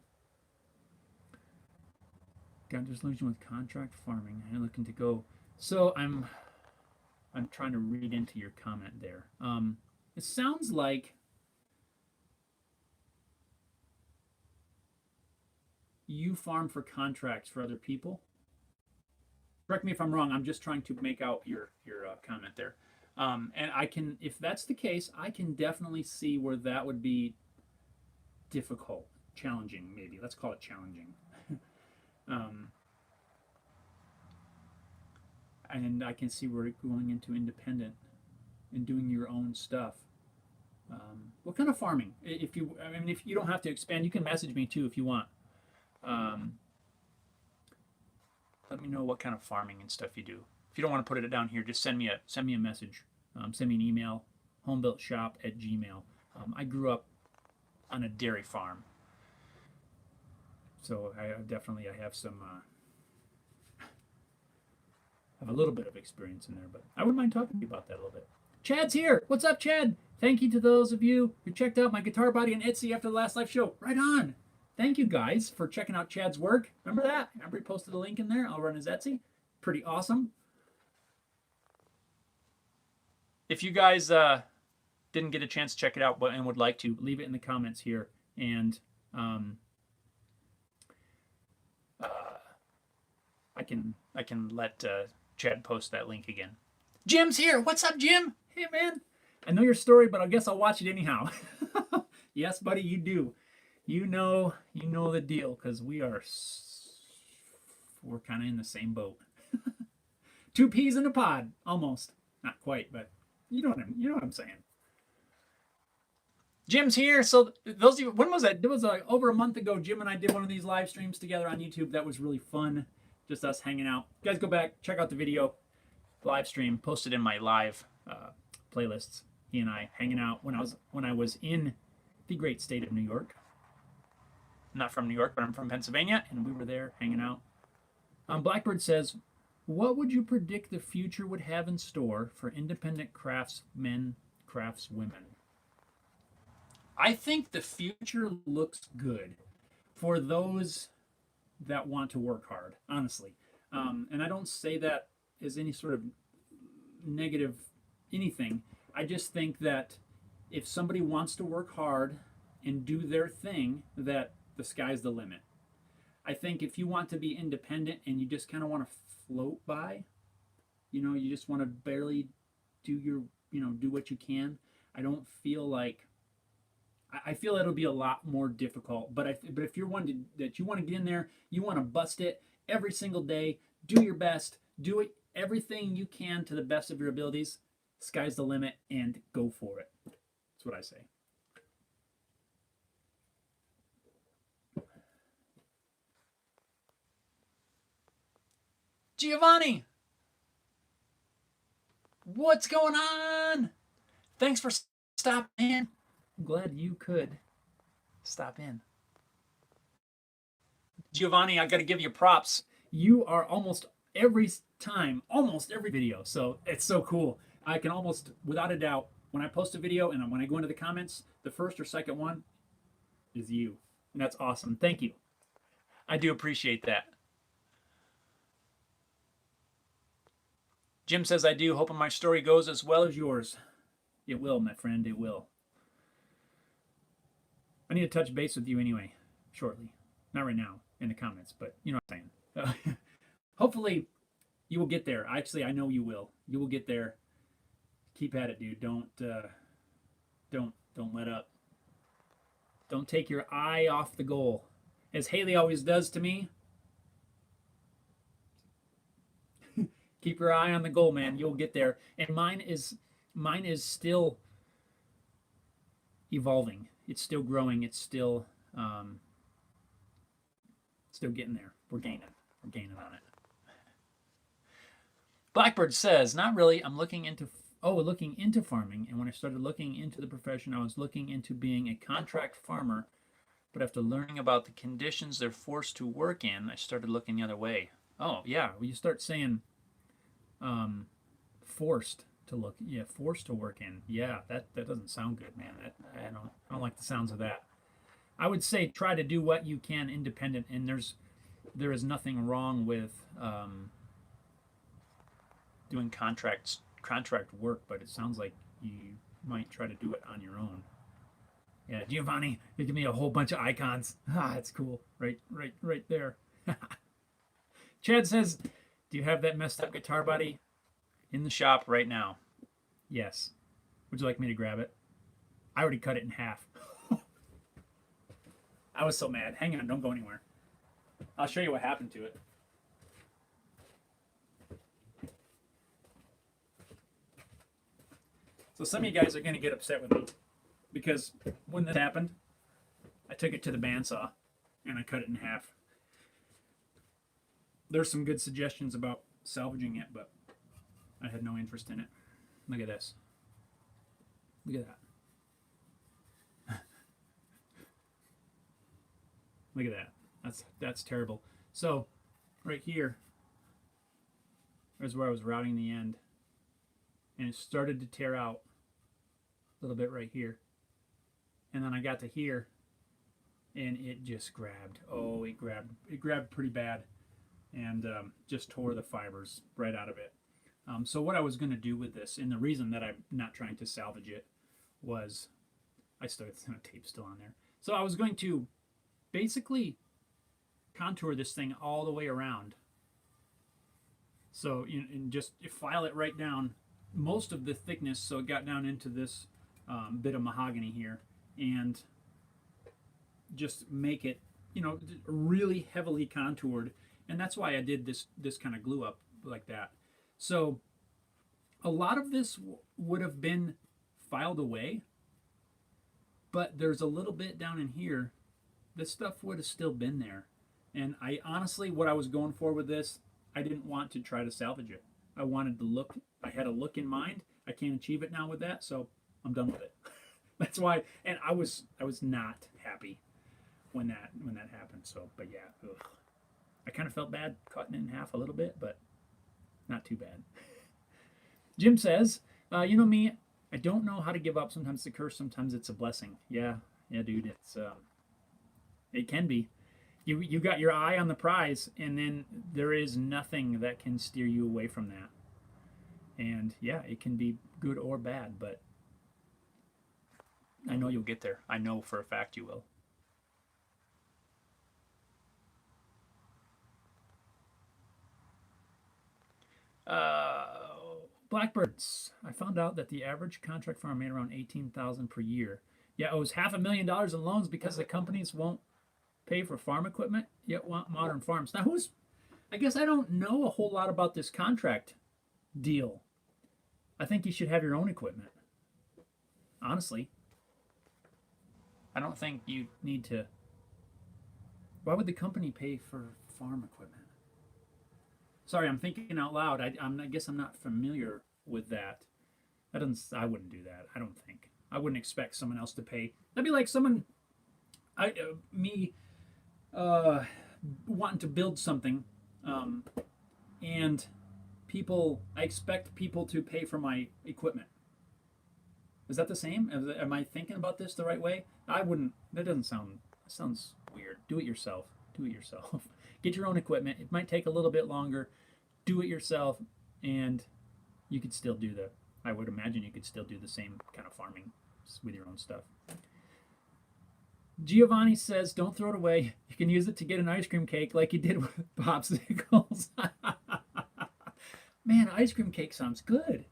Got disillusioned with contract farming. I'm looking to go. So I'm trying to read into your comment there. It sounds like you farm for contracts for other people. Correct me if I'm wrong. I'm just trying to make out your comment there. And I can, if that's the case, I can definitely see where that would be difficult, challenging, maybe. Let's call it challenging. um, and I can see where going into independent and doing your own stuff. What kind of farming? If you, I mean, if you don't have to expand, you can message me too if you want. Let me know what kind of farming and stuff you do. If you don't want to put it down here, just send me a message. Send me an email, homebuiltshop@gmail. I grew up on a dairy farm, so I have some. Have a little bit of experience in there, but I wouldn't mind talking to you about that a little bit. Chad's here. What's up, Chad? Thank you to those of you who checked out my guitar body on Etsy after the last live show. Right on. Thank you guys for checking out Chad's work. Remember that? Remember he posted a link in there? I'll run his Etsy. Pretty awesome. If you guys didn't get a chance to check it out and would like to, leave it in the comments here, and I can let Chad post that link again. Jim's here. What's up, Jim? Hey, man. I know your story, but I guess I'll watch it anyhow. Yes, buddy, you do. You know the deal, because we're kind of in the same boat. Two peas in a pod, almost. Not quite, but you know what I'm saying. Jim's here. So those of you, when was that? It was over a month ago. Jim and I did one of these live streams together on YouTube. That was really fun. Just us hanging out. You guys go back, check out the video, live stream, posted in my live playlists. He and I hanging out when I was in the great state of New York. I'm not from New York, but I'm from Pennsylvania, and we were there hanging out. Blackbird says, what would you predict the future would have in store for independent craftsmen, craftswomen? I think the future looks good for those that want to work hard, honestly. And I don't say that as any sort of negative anything. I just think that if somebody wants to work hard and do their thing, that the sky's the limit. I think if you want to be independent and you just kind of want to float by, you just want to barely do your, do what you can. I don't feel like, I feel it'll be a lot more difficult. But if you're one that you want to get in there, you want to bust it every single day, do your best, do it everything you can to the best of your abilities. Sky's the limit, and go for it. That's what I say. Giovanni, what's going on? Thanks for stopping in. I'm glad you could stop in. Giovanni, I got to give you props. You are almost every video, so it's so cool. I can almost, without a doubt, when I post a video and when I go into the comments, the first or second one is you. And that's awesome. Thank you. I do appreciate that. Jim says, I do. Hoping my story goes as well as yours. It will, my friend. It will. I need to touch base with you anyway, shortly. Not right now, in the comments, but you know what I'm saying. Hopefully, you will get there. Actually, I know you will. You will get there. Keep at it, dude. Don't let up. Don't take your eye off the goal. As Haley always does to me. Keep your eye on the goal, man. You'll get there. And mine is still evolving. It's still growing. It's still getting there. We're gaining on it. Blackbird says, not really. I'm looking into farming. And when I started looking into the profession, I was looking into being a contract farmer. But after learning about the conditions they're forced to work in, I started looking the other way. Oh, yeah. Well, you start saying forced to work in. Yeah, that doesn't sound good, man. I don't like the sounds of that. I would say try to do what you can independent, and there is nothing wrong with doing contract work, but it sounds like you might try to do it on your own. Yeah, Giovanni, you give me a whole bunch of icons. That's cool. Right there. Chad says, do you have that messed up guitar body? In the shop right now. Yes. Would you like me to grab it? I already cut it in half. I was so mad. Hang on, don't go anywhere. I'll show you what happened to it. So some of you guys are going to get upset with me because when this happened, I took it to the bandsaw and I cut it in half. There's some good suggestions about salvaging it, but I had no interest in it. Look at this. Look at that. Look at that. That's terrible. So right here is where I was routing the end, and it started to tear out a little bit right here, and then I got to here, and it just grabbed. Oh, it grabbed pretty bad, and just tore the fibers right out of it. So what I was going to do with this, and the reason that I'm not trying to salvage it, was I started tape still on there. So I was going to basically contour this thing all the way around. So and just file it right down most of the thickness, so it got down into this bit of mahogany here, and just make it, really heavily contoured. And that's why I did this kind of glue up like that. So a lot of this would have been filed away, but there's a little bit down in here. This stuff would have still been there. And I honestly, what I was going for with this, I didn't want to try to salvage it. I wanted the look. I had a look in mind. I can't achieve it now with that, so I'm done with it. That's why. And I was not happy when that happened. So, but yeah, ugh. I kind of felt bad cutting it in half a little bit, but not too bad. Jim says, you know me, I don't know how to give up. Sometimes it's a curse, sometimes it's a blessing. Yeah, dude, it can be. You got your eye on the prize, and then there is nothing that can steer you away from that. And yeah, it can be good or bad, but I know you'll get there. I know for a fact you will. Blackbirds. I found out that the average contract farm made around $18,000 per year. Yeah, owes $500,000 in loans because the companies won't pay for farm equipment, yet want modern farms. Now, I guess I don't know a whole lot about this contract deal. I think you should have your own equipment. Honestly. I don't think you need to. Why would the company pay for farm equipment? Sorry, I'm thinking out loud. I guess I'm not familiar with that. I wouldn't do that. I don't think. I wouldn't expect someone else to pay. That'd be like me wanting to build something, and I expect people to pay for my equipment. Is that the same? Am I thinking about this the right way? I wouldn't. That sounds weird. Do it yourself. Get your own equipment. It might take a little bit longer. Do it yourself, and you could still do I would imagine you could still do the same kind of farming with your own stuff. Giovanni says, don't throw it away. You can use it to get an ice cream cake like you did with popsicles. Man, ice cream cake sounds good.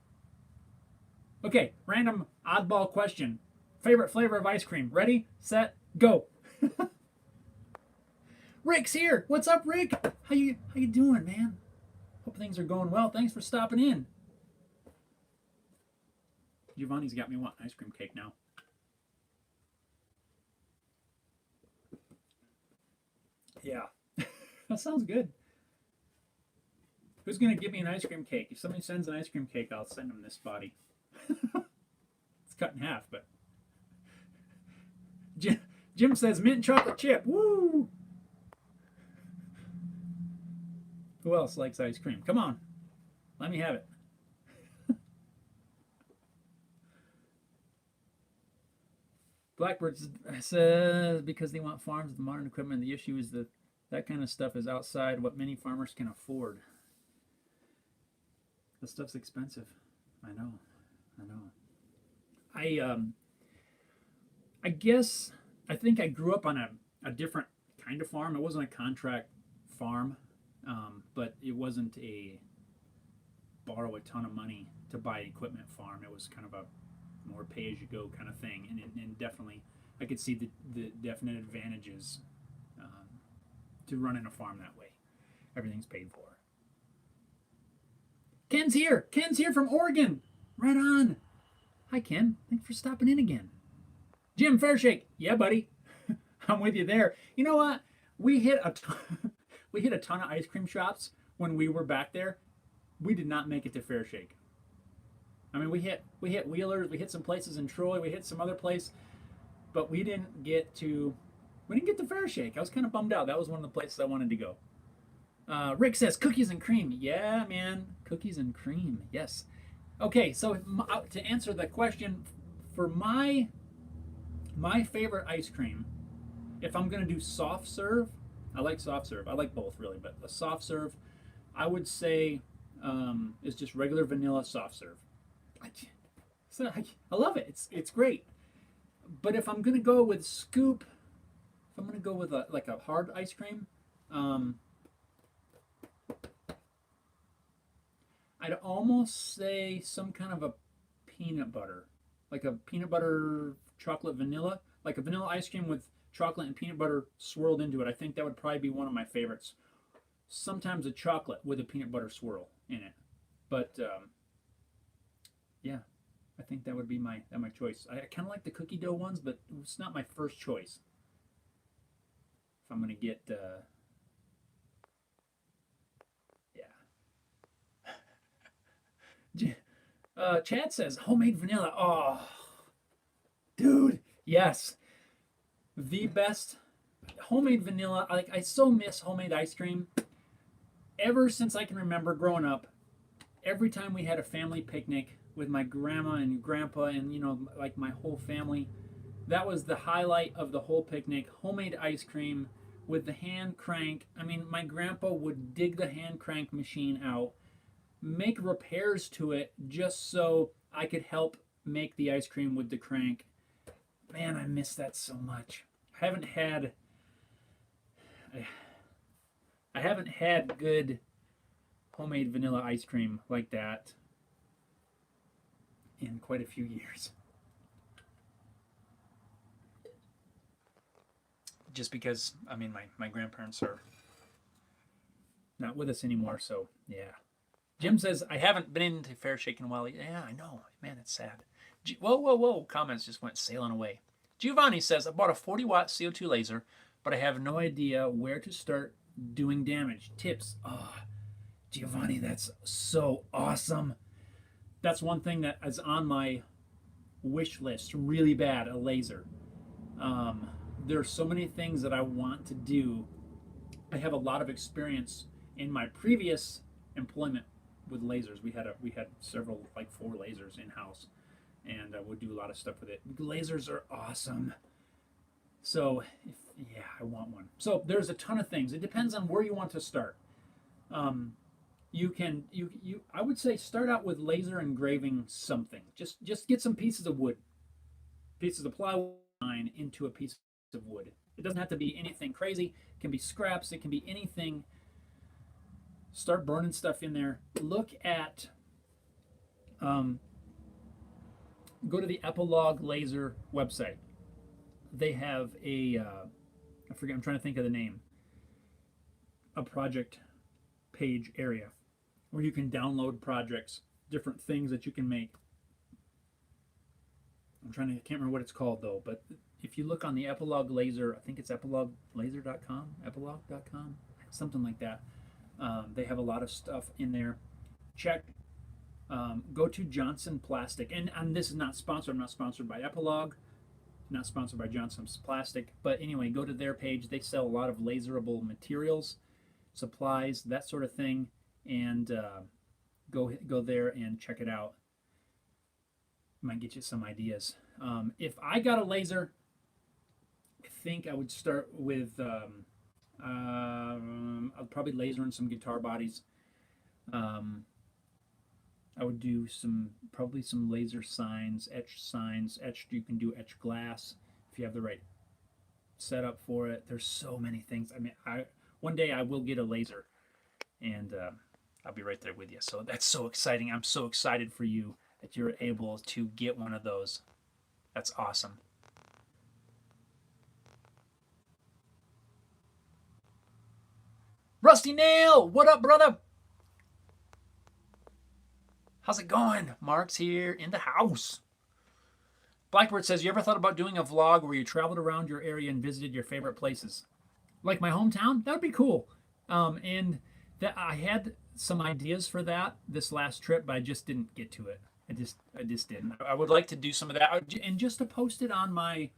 Okay, random oddball question. Favorite flavor of ice cream? Ready, set, go. Rick's here. What's up, Rick? How you doing, man? Hope things are going well. Thanks for stopping in. Giovanni's got me wanting ice cream cake now. Yeah, that sounds good. Who's going to give me an ice cream cake? If somebody sends an ice cream cake, I'll send them this body. It's cut in half, but... Jim says mint chocolate chip. Woo! Who else likes ice cream? Come on. Let me have it. Blackbird says because they want farms with modern equipment. The issue is that kind of stuff is outside what many farmers can afford. The stuff's expensive. I know. I guess I think I grew up on a different kind of farm. It wasn't a contract farm, but it wasn't borrow a ton of money to buy equipment farm. It was kind of a more pay-as-you-go kind of thing, and definitely I could see the definite advantages to running a farm that way. Everything's paid for. Ken's here. Ken's here from Oregon. Right on. Hi, Ken. Thanks for stopping in again. Jim Fairshake. Yeah, buddy. I'm with you there. You know what? We hit a ton of ice cream shops when we were back there. We did not make it to Fairshake. I mean, we hit Wheelers, we hit some places in Troy, we hit some other place, but we didn't get to Fairshake. I was kind of bummed out. That was one of the places I wanted to go. Rick says cookies and cream. Yeah, man, cookies and cream. Yes. Okay, so to answer the question, for my favorite ice cream, if I'm gonna do soft serve, I like soft serve. I like both really, but a soft serve, I would say, is just regular vanilla soft serve. I love it. It's great. But if I'm gonna go with scoop, if I'm gonna go with a hard ice cream, I'd almost say some kind of a peanut butter, like a peanut butter chocolate vanilla, like a vanilla ice cream with chocolate and peanut butter swirled into it. I think that would probably be one of my favorites. Sometimes a chocolate with a peanut butter swirl in it, but yeah, I think that would be my choice. I kind of like the cookie dough ones, but it's not my first choice. If I'm gonna get Chad says homemade vanilla. Oh, dude, yes, the best homemade vanilla. I so miss homemade ice cream. Ever since I can remember growing up, every time we had a family picnic with my grandma and grandpa and like my whole family, that was the highlight of the whole picnic. Homemade ice cream with the hand crank. I mean, my grandpa would dig the hand crank machine out, make repairs to it just so I could help make the ice cream with the crank. Man, I miss that so much. I haven't had good homemade vanilla ice cream like that in quite a few years. Just because, I mean, my grandparents are not with us anymore, so yeah. Jim says, I haven't been into Fairshake in a while. Yeah, I know. Man, it's sad. Whoa. Comments just went sailing away. Giovanni says, I bought a 40-watt CO2 laser, but I have no idea where to start doing damage. Tips. Oh, Giovanni, that's so awesome. That's one thing that is on my wish list really bad, a laser. There are so many things that I want to do. I have a lot of experience in my previous employment with lasers. We had several, like 4 lasers in house, and would do a lot of stuff with it. Lasers are awesome. So yeah, I want one. So there's a ton of things. It depends on where you want to start. I would say start out with laser engraving something. Just get some pieces of wood, pieces of plywood into a piece of wood. It doesn't have to be anything crazy. It can be scraps. It can be anything. Start burning stuff in there. Look at, go to the Epilogue Laser website. They have a, I'm trying to think of the name, a project page area where you can download projects, different things that you can make. I can't remember what it's called though, but if you look on the Epilogue Laser, I think it's epiloguelaser.com, epilogue.com, something like that. They have a lot of stuff in there. Check. Go to Johnson Plastic, and this is not sponsored. I'm not sponsored by Epilogue, not sponsored by Johnson's Plastic, but anyway, go to their page. They sell a lot of laserable materials, supplies, that sort of thing, and go there and check it out. Might get you some ideas. If I got a laser, I think I would start with I'll probably laser in some guitar bodies. I would do probably some laser signs, etched signs. Etched, you can do etched glass if you have the right setup for it. There's so many things. I mean, one day I will get a laser, and I'll be right there with you. So that's so exciting. I'm so excited for you that you're able to get one of those. That's awesome. Rusty Nail, what up, brother? How's it going? Mark's here in the house. Blackbird says, you ever thought about doing a vlog where you traveled around your area and visited your favorite places? Like my hometown? That would be cool. And that I had some ideas for that this last trip, but I just didn't get to it. I just didn't. I would like to do some of that, and just to post it on my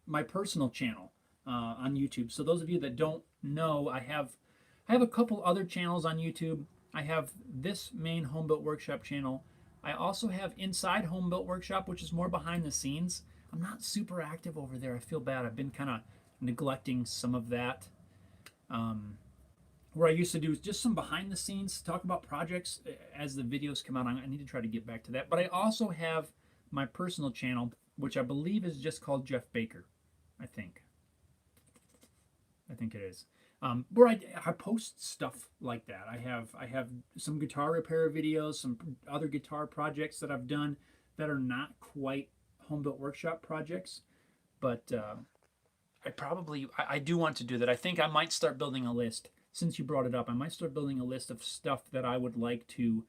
my personal channel on YouTube. So those of you that don't know, I have a couple other channels on YouTube. I have this main Home Built Workshop channel. I also have Inside Home Built Workshop, which is more behind the scenes. I'm not super active over there. I feel bad. I've been kind of neglecting some of that. Where I used to do just some behind the scenes, talk about projects as the videos come out. I need to try to get back to that. But I also have my personal channel, which I believe is just called Jeff Baker, I think it is. Where I post stuff like that. I have some guitar repair videos, some other guitar projects that I've done that are not quite Home Built Workshop projects, but I do want to do that. I think I might start building a list. Since you brought it up, I might start building a list of stuff that I would like to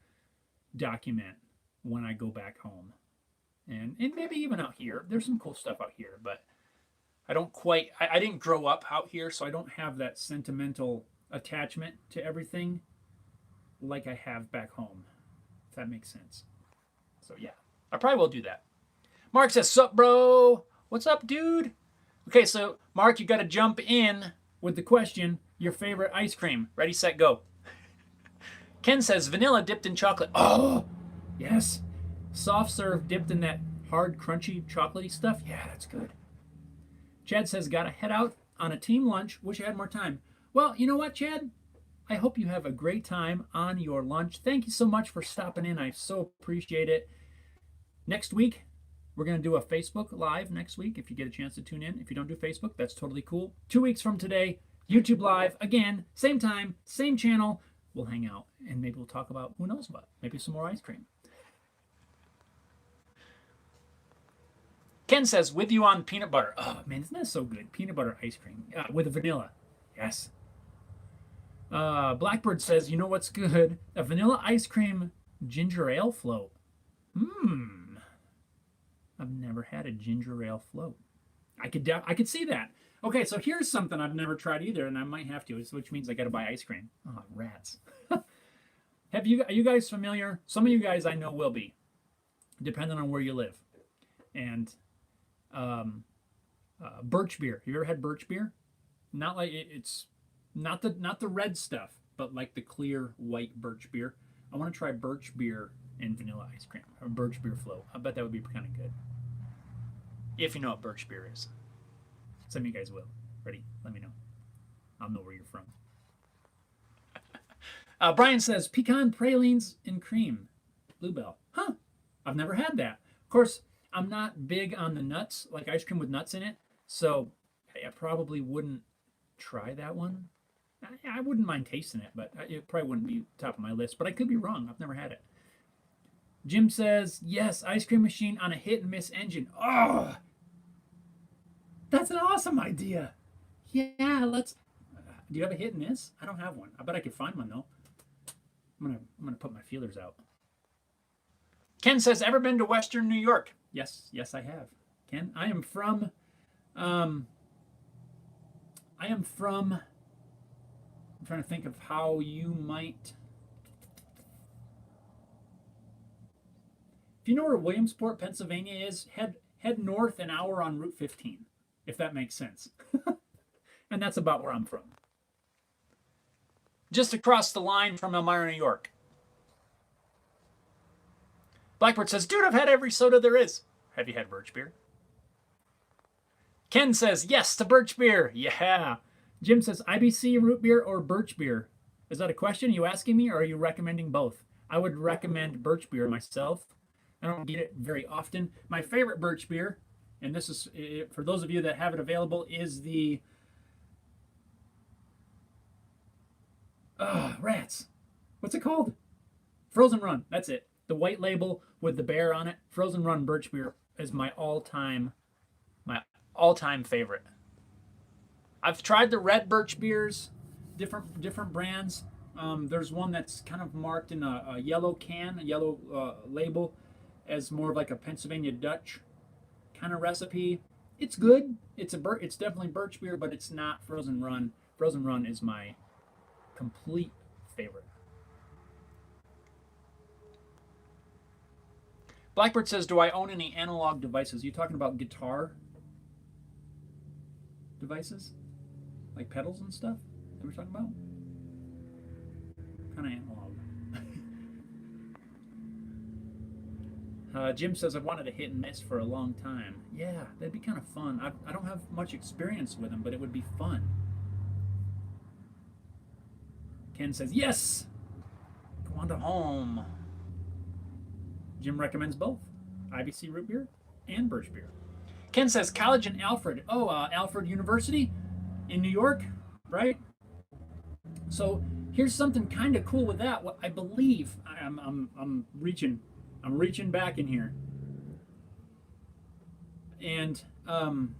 document when I go back home, and maybe even out here. There's some cool stuff out here, but I didn't grow up out here, so I don't have that sentimental attachment to everything like I have back home, if that makes sense. So yeah, I probably will do that. Mark says, sup, bro? What's up, dude? Okay, so Mark, you got to jump in with the question, your favorite ice cream. Ready, set, go. Ken says, vanilla dipped in chocolate. Oh, yes. Soft serve dipped in that hard, crunchy, chocolatey stuff. Yeah, that's good. Chad says, gotta head out on a team lunch. Wish I had more time. Well, you know what, Chad? I hope you have a great time on your lunch. Thank you so much for stopping in. I so appreciate it. Next week, we're going to do a Facebook Live next week if you get a chance to tune in. If you don't do Facebook, that's totally cool. 2 weeks from today, YouTube Live. Again, same time, same channel. We'll hang out and maybe we'll talk about who knows what. Maybe some more ice cream. Ken says, with you on peanut butter. Oh, man, isn't that so good? Peanut butter ice cream with a vanilla. Yes. Blackbird says, you know what's good? A vanilla ice cream ginger ale float. I've never had a ginger ale float. I could see that. Okay, so here's something I've never tried either, and I might have to, which means I got to buy ice cream. Oh, rats. Are you guys familiar? Some of you guys I know will be, depending on where you live. And birch beer. Have you ever had birch beer? Not like it's not the red stuff, but like the clear white birch beer. I want to try birch beer and vanilla ice cream, or birch beer float. I bet that would be kind of good. If you know what birch beer is. Some of you guys will. Ready? Let me know. I'll know where you're from. Brian says, pecan pralines and cream. Bluebell. Huh. I've never had that. Of course, I'm not big on the nuts, like ice cream with nuts in it, so I probably wouldn't try that one. I wouldn't mind tasting it, but it probably wouldn't be top of my list. But I could be wrong. I've never had it. Jim says, yes, ice cream machine on a hit and miss engine. Oh, that's an awesome idea. Yeah, let's. Do you have a hit and miss? I don't have one. I bet I could find one though. I'm gonna put my feelers out. Ken says, ever been to Western New York? Yes, I have. Ken, I am from. I'm trying to think of how you might. If you know where Williamsport, Pennsylvania is, head north an hour on Route 15, if that makes sense. And that's about where I'm from. Just across the line from Elmira, New York. Blackbird says, dude, I've had every soda there is. Have you had birch beer? Ken says, yes to birch beer. Yeah. Jim says, IBC root beer or birch beer? Is that a question? Are you asking me or are you recommending both? I would recommend birch beer myself. I don't get it very often. My favorite birch beer, and this is, for those of you that have it available, is the... rats. What's it called? Frozen Run. That's it. The white label with the bear on it. Frozen Run birch beer is my all-time favorite. I've tried the red birch beers, different brands. There's one that's kind of marked in a yellow can, a yellow label, as more of like a Pennsylvania Dutch kind of recipe. It's good. It's definitely birch beer, but it's not Frozen Run. Frozen Run is my complete favorite. Blackbird says, "Do I own any analog devices?" Are you talking about guitar devices, like pedals and stuff? That we're talking about? Kind of analog. Jim says, "I've wanted a hit and miss for a long time." Yeah, that'd be kind of fun. I don't have much experience with them, but it would be fun. Ken says, "Yes! Go on to home." Jim recommends both IBC root beer and birch beer. Ken says, "College in Alfred." Oh, Alfred University in New York, right? So here's something kind of cool with that. What I believe, I'm reaching back in here, and I'm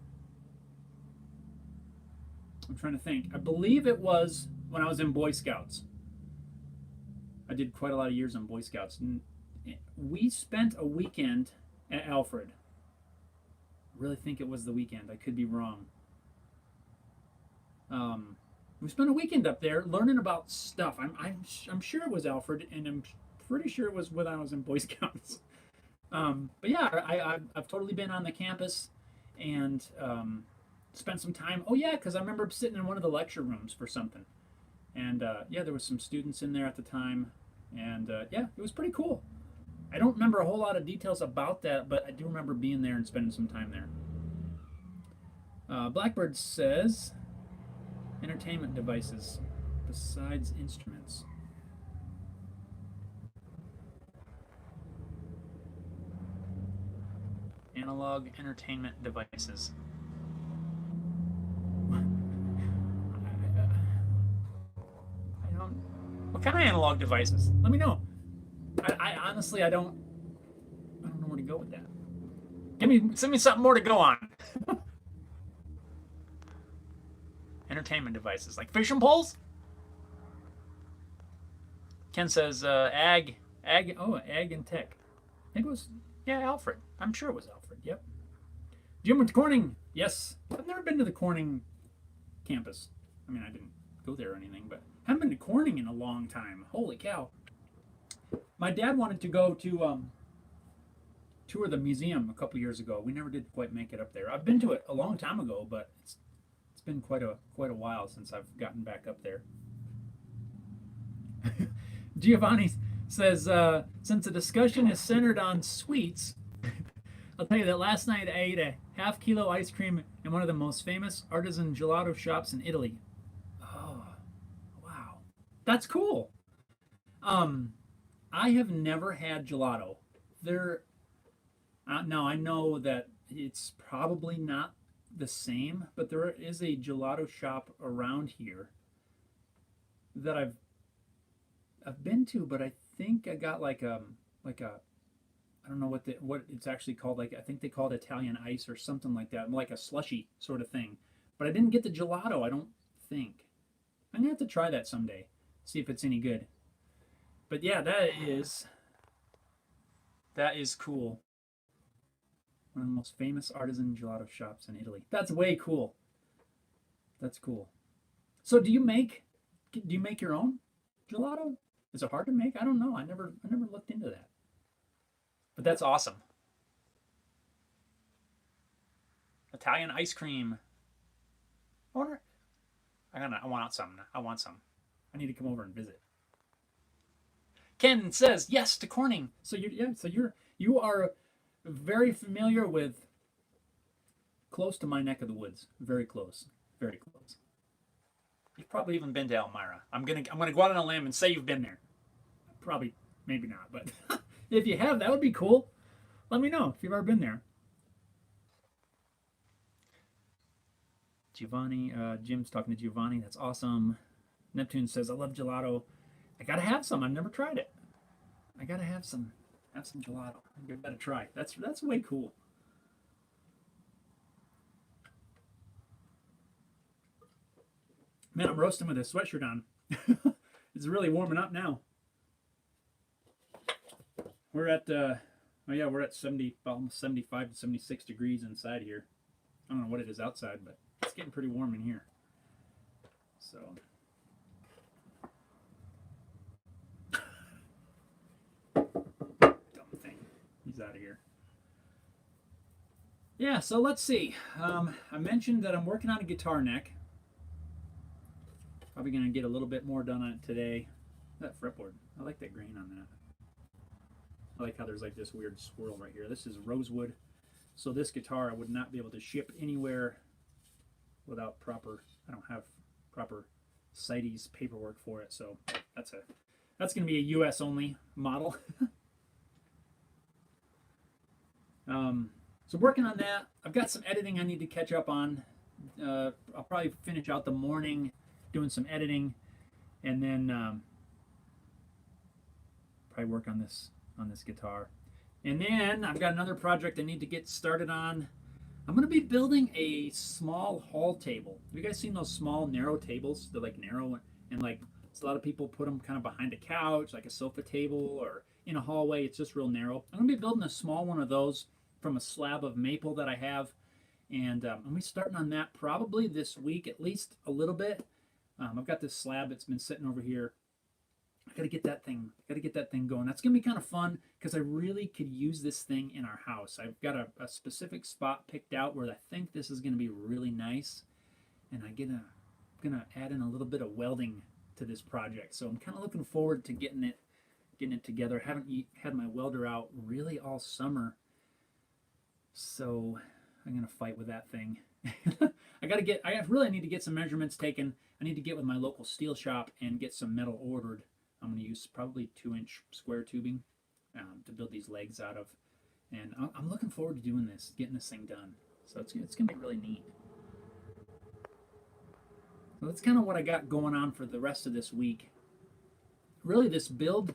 trying to think. I believe it was when I was in Boy Scouts. I did quite a lot of years in Boy Scouts. And we spent a weekend at Alfred. I really think it was the weekend. I could be wrong. We spent a weekend up there learning about stuff. I'm sure it was Alfred, and I'm pretty sure it was when I was in Boy Scouts. But yeah, I've totally been on the campus and spent some time. Oh yeah, because I remember sitting in one of the lecture rooms for something, and yeah, there was some students in there at the time, and yeah, it was pretty cool. I don't remember a whole lot of details about that, but I do remember being there and spending some time there. Blackbird says, entertainment devices besides instruments. Analog entertainment devices. I don't. What kind of analog devices? Let me know. I honestly, I don't know where to go with that. Send me something more to go on. Entertainment devices like fishing poles. Ken says ag and tech. I think it was Alfred. I'm sure it was Alfred. Yep. Jim went to Corning. Yes, I've never been to the Corning campus. I mean, I didn't go there or anything, but I haven't been to Corning in a long time. Holy cow! My dad wanted to go to tour the museum a couple years ago. We never did quite make it up there. I've been to it a long time ago, but it's been quite a while since I've gotten back up there. Giovanni says, since the discussion is centered on sweets, I'll tell you that last night I ate a half-kilo ice cream in one of the most famous artisan gelato shops in Italy. Oh, wow. That's cool. I have never had gelato. Now I know that it's probably not the same, but there is a gelato shop around here that I've been to, but I think I got like a I don't know what it's actually called. Like I think they call it Italian ice or something like that, like a slushy sort of thing. But I didn't get the gelato. I don't think. I'm gonna have to try that someday, see if it's any good. But yeah, that is cool. One of the most famous artisan gelato shops in Italy. That's way cool. That's cool. So do you make your own gelato? Is it hard to make? I don't know. I never looked into that. But that's awesome. Italian ice cream. I wonder. I want some. I want some. I need to come over and visit. Ken says yes to Corning. So you are very familiar with close to my neck of the woods. Very close. Very close. You've probably even been to Elmira. I'm gonna go out on a limb and say you've been there. Probably, maybe not, but if you have, that would be cool. Let me know if you've ever been there. Giovanni, Jim's talking to Giovanni. That's awesome. Neptune says, I love gelato. I gotta have some. I've never tried it. I gotta have some gelato. I gotta try. That's way cool. Man, I'm roasting with a sweatshirt on. It's really warming up now. We're at we're at 70, almost 75 to 76 degrees inside here. I don't know what it is outside, but it's getting pretty warm in here. So dumb thing. He's out of here. Yeah, so let's see. I mentioned that I'm working on a guitar neck. Probably going to get a little bit more done on it today. That fretboard. I like that grain on that. I like how there's like this weird swirl right here. This is rosewood. So this guitar I would not be able to ship anywhere without proper, I don't have proper CITES paperwork for it. So that's going to be a US only model. So working on that. I've got some editing I need to catch up on. I'll probably finish out the morning doing some editing, and then probably work on this guitar. And then I've got another project I need to get started on. I'm going to be building a small hall table. Have you guys seen those small narrow tables? They're like narrow, and like a lot of people put them kind of behind a couch, like a sofa table, or in a hallway. It's just real narrow. I'm going to be building a small one of those from a slab of maple that I have, and I'm going to be starting on that probably this week, at least a little bit. I've got this slab that's been sitting over here. I got to get that thing going. That's going to be kind of fun because I really could use this thing in our house. I've got a specific spot picked out where I think this is going to be really nice, and I'm gonna add in a little bit of welding to this project. So I'm kind of looking forward to getting it together. I haven't had my welder out really all summer, so I'm gonna fight with that thing. I really need to get some measurements taken. I need to get with my local steel shop and get some metal ordered. I'm going to use probably 2-inch square tubing to build these legs out of. And I'm looking forward to doing this, getting this thing done. So it's going to be really neat. So that's kind of what I got going on for the rest of this week. Really, this build,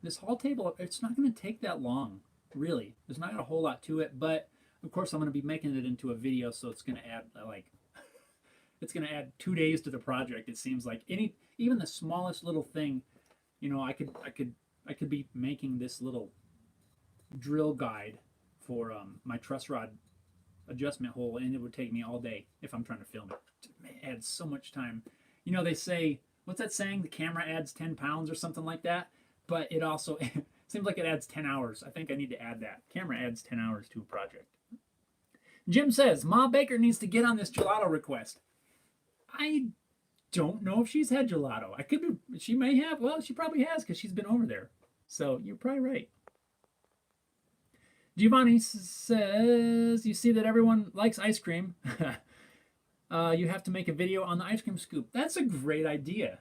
this hall table, it's not going to take that long, really. There's not a whole lot to it, but of course I'm going to be making it into a video, so it's going to add it's going to add 2 days to the project. It seems like even the smallest little thing, I could be making this little drill guide for my truss rod adjustment hole, and it would take me all day if I'm trying to film it. It adds so much time. They say, what's that saying? The camera adds 10 pounds or something like that, but it also seems like it adds 10 hours. I think I need to add that. Camera adds 10 hours to a project. Jim says, Ma Baker needs to get on this gelato request. I don't know if she's had gelato. She may have. Well, she probably has because she's been over there. So you're probably right. Giovanni says, you see that everyone likes ice cream. You have to make a video on the ice cream scoop. That's a great idea.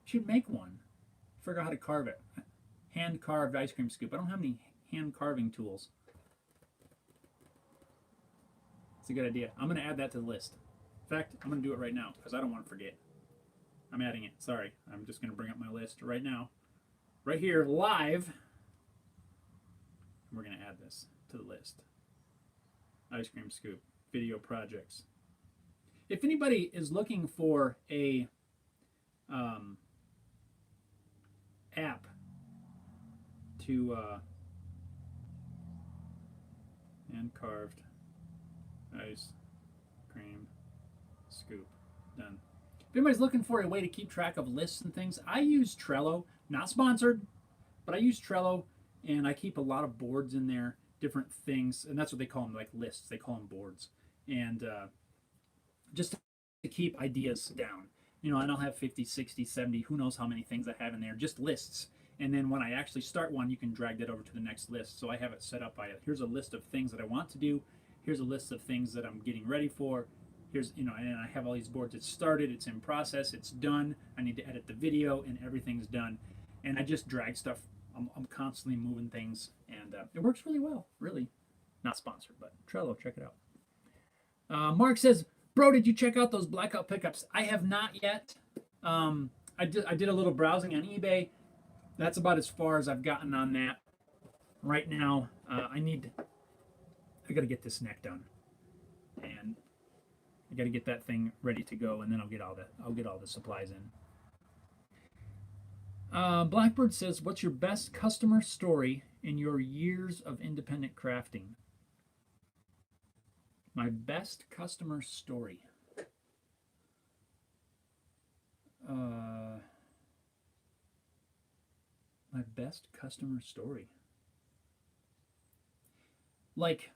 You should make one. Figure out how to carve it. Hand-carved ice cream scoop. I don't have any hand-carving tools. It's a good idea. I'm going to add that to the list. In fact, I'm going to do it right now because I don't want to forget. I'm adding it. Sorry. I'm just going to bring up my list right now. Right here, live. We're going to add this to the list. Ice cream scoop. Video projects. If anybody is looking for a app to hand-carved ice cream scoop done. If anybody's looking for a way to keep track of lists and things, I use Trello. Not sponsored, but I use Trello, and I keep a lot of boards in there, different things, and that's what they call them, like lists. They call them boards, and just to keep ideas down. And I'll have 50, 60, 70, who knows how many things I have in there, just lists. And then when I actually start one, you can drag that over to the next list. So I have it set up by, here's a list of things that I want to do. Here's a list of things that I'm getting ready for. Here's, and I have all these boards. It's started, it's in process, it's done. I need to edit the video, and everything's done. And I just drag stuff. I'm constantly moving things, and it works really well, really. Not sponsored, but Trello, check it out. Mark says, bro, did you check out those blackout pickups? I have not yet. I did a little browsing on eBay. That's about as far as I've gotten on that. Right now, I got to get this neck done, and I got to get that thing ready to go, and then I'll get all the supplies in. Blackbird says, "What's your best customer story in your years of independent crafting?" My best customer story. My best customer story. Like,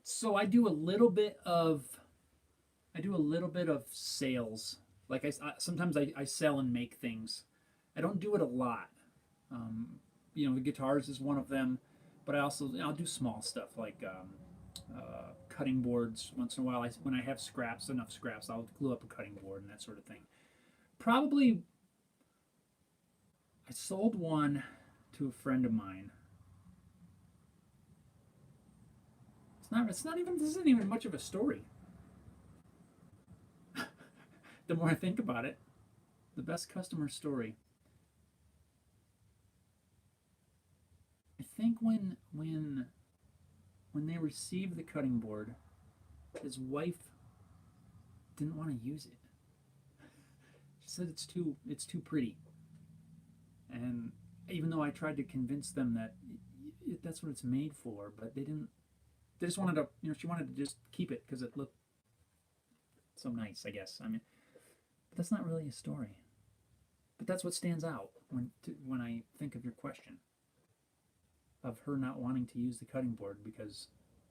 so I do a little bit of sales. Like sometimes I sell and make things. I don't do it a lot. The guitars is one of them, but I'll do small stuff like cutting boards once in a while. When I have enough scraps, I'll glue up a cutting board and that sort of thing. Probably, I sold one to a friend of mine. This isn't even much of a story. The more I think about it, the best customer story. I think when they received the cutting board, his wife didn't want to use it. She said it's too pretty. And even though I tried to convince them that that's what it's made for, but they didn't. They just wanted to, she wanted to just keep it because it looked so nice, I guess. I mean, but that's not really a story. But that's what stands out when I think of your question, of her not wanting to use the cutting board because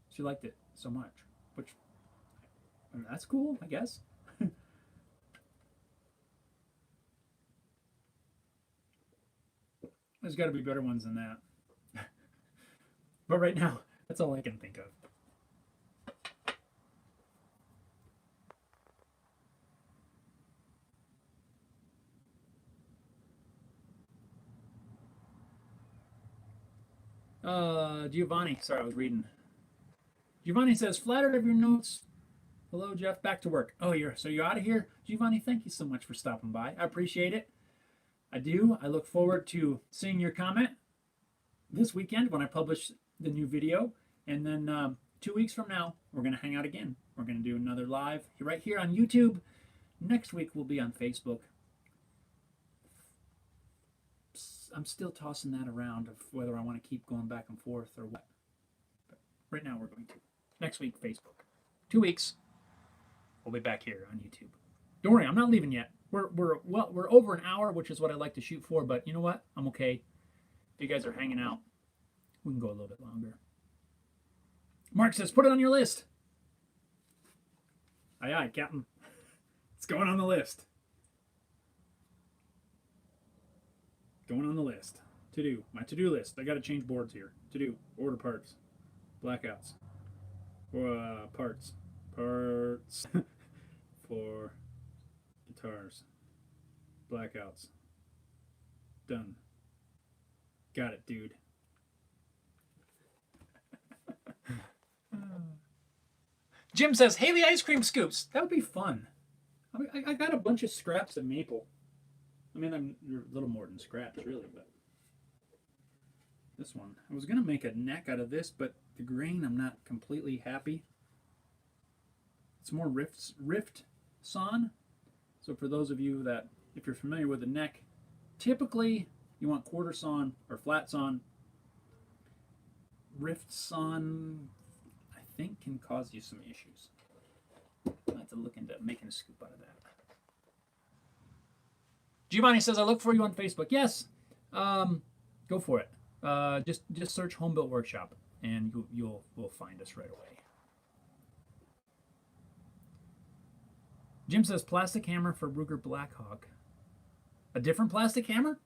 she liked it so much. Which, I mean, that's cool, I guess. There's got to be better ones than that. But right now, that's all I can think of. Giovanni, sorry, I was reading. Giovanni says, "Flattered of your notes. Hello, Jeff, back to work." Oh, you're out of here? Giovanni, thank you so much for stopping by. I appreciate it. I do. I look forward to seeing your comment this weekend when I publish the new video. And then 2 weeks from now, we're going to hang out again. We're going to do another live right here on YouTube. Next week, we'll be on Facebook. I'm still tossing that around of whether I want to keep going back and forth or what. But right now, we're going to. Next week, Facebook. 2 weeks, we'll be back here on YouTube. Don't worry, I'm not leaving yet. We're over an hour, which is what I like to shoot for. But you know what? I'm okay. If you guys are hanging out, we can go a little bit longer. Mark says, "Put it on your list." Aye, aye, Captain. It's going on the list. Going on the list. To do. My to-do list. I got to change boards here. To do. Order parts. Blackouts. Parts. Parts. For guitars. Blackouts. Done. Got it, dude. Jim says, "Haley ice cream scoops." That would be fun. I got a bunch of scraps of maple. I mean, they're a little more than scraps, really, but this one. I was going to make a neck out of this, but the grain, I'm not completely happy. It's more rift sawn. So for those of you that, if you're familiar with the neck, typically you want quarter sawn or flat sawn. Rift sawn, I think, can cause you some issues. I'll have to look into making a scoop out of that. Giovanni says, "I look for you on Facebook." Yes, go for it. Just search Home Built Workshop, and you'll find us right away. Jim says, "Plastic hammer for Ruger Blackhawk." A different plastic hammer?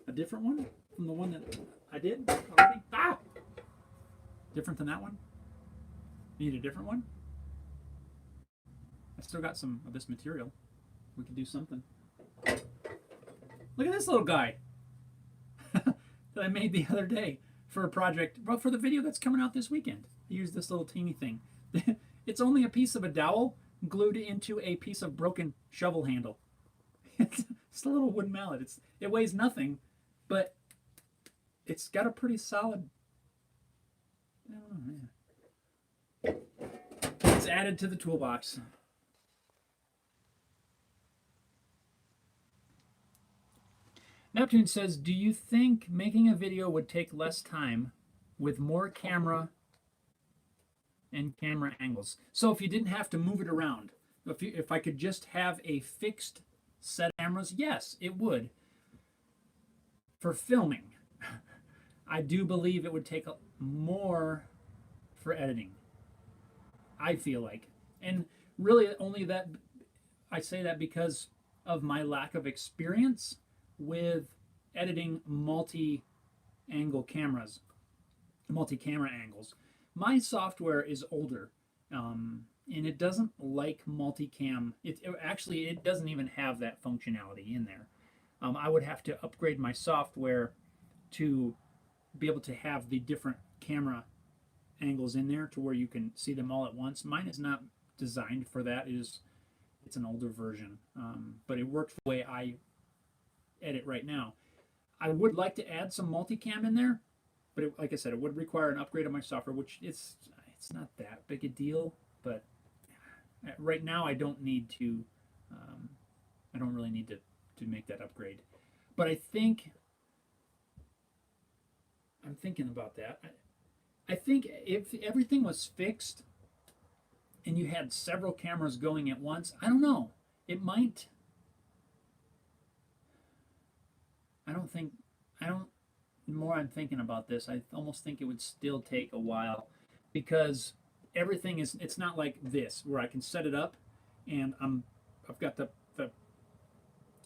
A different one from the one that I did already? Ah! Different than that one? You need a different one? I still got some of this material. We could do something. Look at this little guy that I made the other day for a project, well, for the video that's coming out this weekend. I used this little teeny thing. It's only a piece of a dowel, glued into a piece of broken shovel handle. It's a little wooden mallet. It weighs nothing, but it's got a pretty solid. I don't know, yeah. It's added to the toolbox. Neptune says, do you think making a video would take less time with more camera and camera angles? So if you didn't have to move it around, if I could just have a fixed set of cameras, yes, it would. For filming, I do believe it would take more for editing. I feel like. And really only that, I say that because of my lack of experience with editing multi-angle cameras, multi-camera angles. My software is older, and it doesn't like multicam. It doesn't even have that functionality in there. I would have to upgrade my software to be able to have the different camera angles in there to where you can see them all at once. Mine is not designed for that. It's an older version, but it works the way I edit right now. I would like to add some multicam in there, but like I said, it would require an upgrade of my software, which it's not that big a deal. But right now, I don't need to. I don't really need to make that upgrade. But I think I'm thinking about that. I think if everything was fixed and you had several cameras going at once, I don't know. It might. The more I'm thinking about this, I almost think it would still take a while because everything it's not like this where I can set it up and I've got the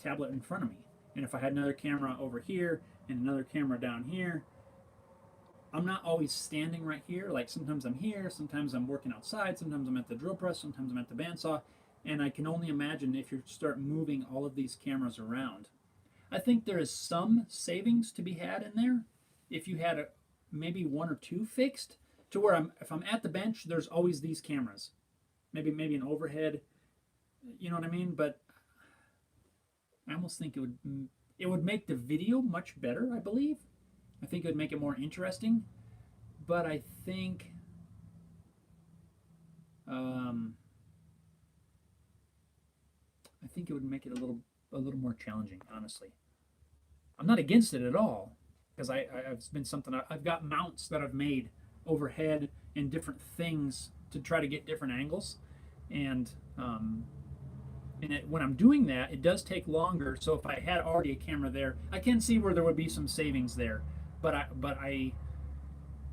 tablet in front of me. And if I had another camera over here and another camera down here, I'm not always standing right here. Like sometimes I'm here, sometimes I'm working outside, sometimes I'm at the drill press, sometimes I'm at the bandsaw. And I can only imagine if you start moving all of these cameras around. I think there is some savings to be had in there if you had maybe one or two fixed to where if I'm at the bench, there's always these cameras. Maybe an overhead, you know what I mean? But I almost think it would make the video much better, I believe. I think it would make it more interesting. But I think it would make it a little more challenging, honestly. I'm not against it at all because I've been something I've got mounts that I've made overhead and different things to try to get different angles, and when I'm doing that, it does take longer. So if I had already a camera there, I can see where there would be some savings there, but I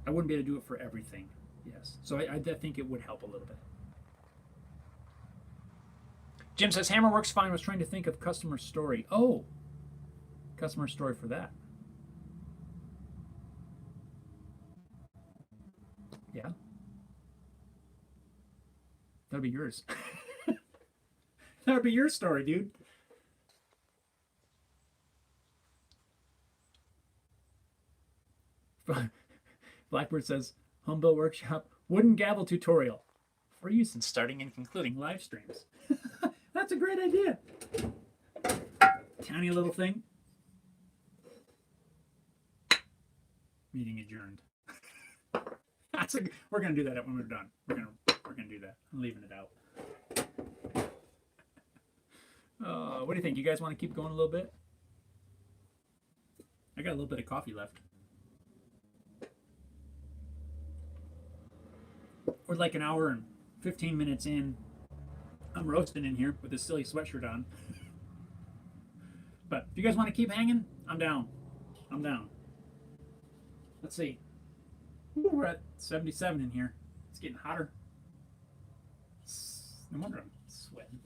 wouldn't be able to do it for everything. Yes, so I think it would help a little bit. Jim says, hammer works fine. I was trying to think of customer story. Oh, customer story for that. Yeah. That'll be yours. That would be your story, dude. Blackbird says, Homebuilt Workshop, wooden gavel tutorial for use in starting and concluding live streams. That's a great idea. Tiny little thing. Meeting adjourned. We're gonna do that when we're done. We're gonna do that. I'm leaving it out. What do you think? You guys want to keep going a little bit? I got a little bit of coffee left. We're like an hour and 15 minutes in. I'm roasting in here with this silly sweatshirt on. But if you guys want to keep hanging, I'm down. I'm down. Let's see. Ooh, we're at 77 in here. It's getting hotter. No wonder I'm sweating.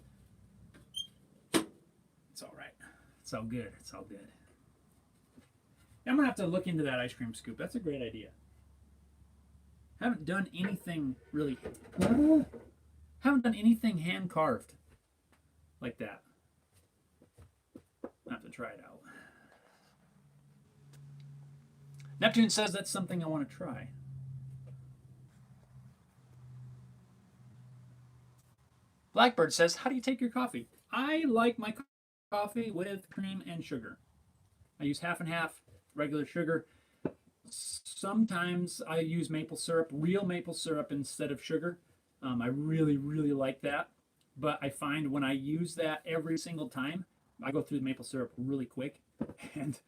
It's all right. It's all good. It's all good. I'm going to have to look into that ice cream scoop. That's a great idea. Haven't done anything really... Haven't done anything hand-carved like that. I'll have to try it out. Neptune says that's something I want to try. Blackbird says, how do you take your coffee? I like my coffee with cream and sugar. I use half and half regular sugar. Sometimes I use maple syrup, real maple syrup instead of sugar. I really, really like that. But I find when I use that every single time, I go through the maple syrup really quick, and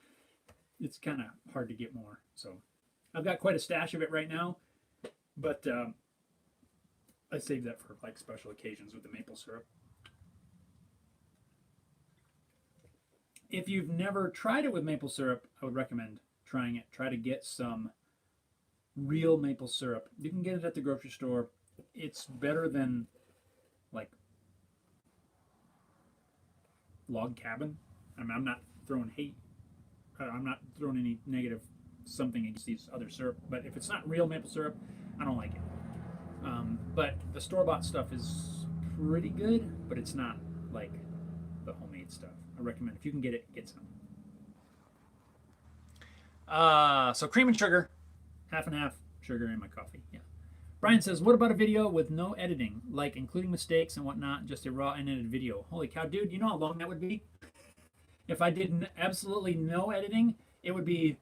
it's kind of hard to get more. So I've got quite a stash of it right now, but I save that for like special occasions with the maple syrup. If you've never tried it with maple syrup, I would recommend trying it. Try to get some real maple syrup. You can get it at the grocery store. It's better than like Log Cabin. I mean, I'm not throwing hate. I'm not throwing any negative something against these other syrup. But if it's not real maple syrup, I don't like it. But the store-bought stuff is pretty good, but it's not like the homemade stuff. I recommend if you can get it, get some. So cream and sugar, half and half sugar in my coffee. Yeah. Brian says, what about a video with no editing, like including mistakes and whatnot, just a raw unedited video? Holy cow, dude, you know how long that would be? If I did absolutely no editing, it would be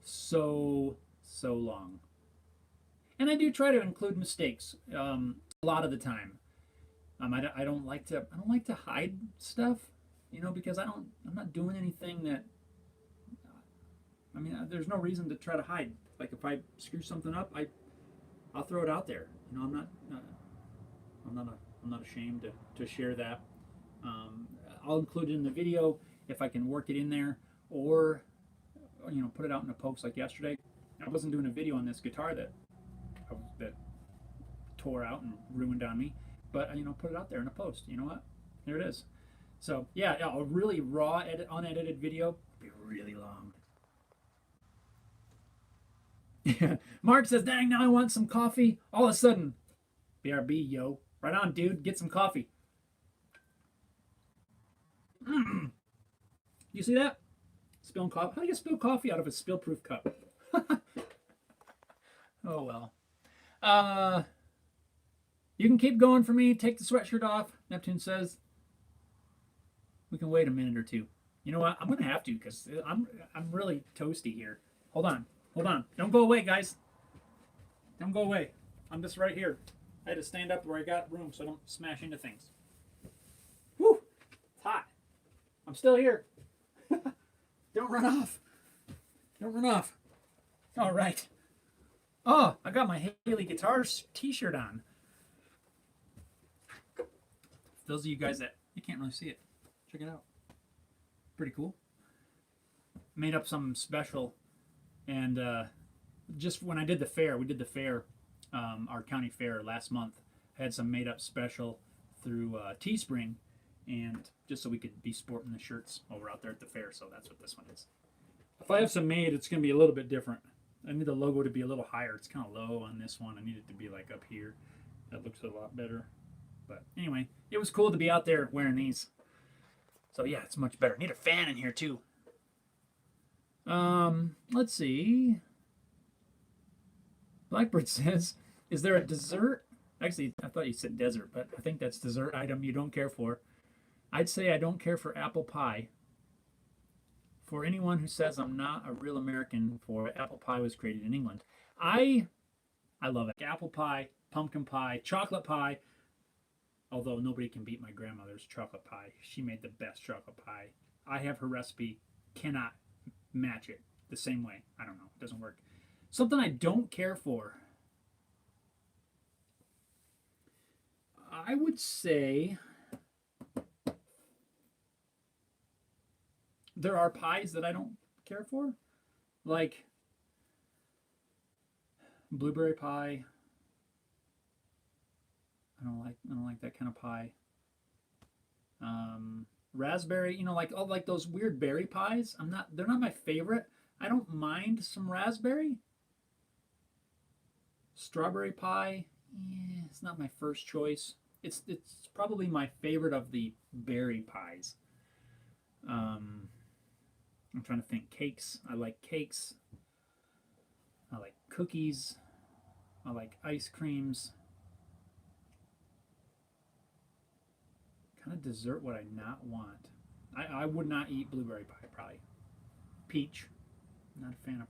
so long. And I do try to include mistakes a lot of the time. I don't like to hide stuff, you know, because I'm not doing anything that. I mean, there's no reason to try to hide. Like if I screw something up, I'll throw it out there. You know, I'm not ashamed to share that. I'll include it in the video if I can work it in there, or you know, put it out in a post like yesterday. I wasn't doing a video on this guitar that tore out and ruined on me, but you know, put it out there in a post. You know what? There it is. So yeah, a really raw, unedited video would be really long. Mark says, dang, now I want some coffee. All of a sudden, BRB, yo. Right on, dude. Get some coffee. You see that? Spilling coffee. How do you spill coffee out of a spill-proof cup? Oh, well. You can keep going for me. Take the sweatshirt off, Neptune says. We can wait a minute or two. You know what? I'm going to have to because I'm really toasty here. Hold on. Hold on. Don't go away, guys. Don't go away. I'm just right here. I had to stand up where I got room so I don't smash into things. Whew. It's hot. I'm still here. Don't run off. Don't run off. All right. Oh, I got my Haley Guitars t-shirt on. For those of you guys that you can't really see it, check it out. Pretty cool. Made up something special. And just when I did the fair, we did the fair, our county fair last month. I had some made up special through Teespring, and just so we could be sporting the shirts while we're out there at the fair. So that's what this one is. If I have some made, it's going to be a little bit different. I need the logo to be a little higher. It's kind of low on this one. I need it to be like up here. That looks a lot better. But anyway, it was cool to be out there wearing these. So yeah, it's much better. I need a fan in here too. Let's see. Blackbird says, is there a dessert? Actually, I thought you said desert, but I think that's dessert item you don't care for. I'd say I don't care for apple pie. For anyone who says I'm not a real American, for apple pie was created in England. I love it. Apple pie, pumpkin pie, chocolate pie. Although nobody can beat my grandmother's chocolate pie. She made the best chocolate pie. I have her recipe. Cannot match it the same way. I don't know. It doesn't work. Something I don't care for. I would say there are pies that I don't care for. Like blueberry pie. I don't like that kind of pie. Raspberry, you know, like those weird berry pies. They're not my favorite. I don't mind some raspberry. Strawberry pie, it's not my first choice. It's probably my favorite of the berry pies. I'm trying to think. Cakes. I like cakes. I like cookies. I like ice creams. kind of dessert would I not want? I would not eat blueberry pie, probably. Peach. Not a fan of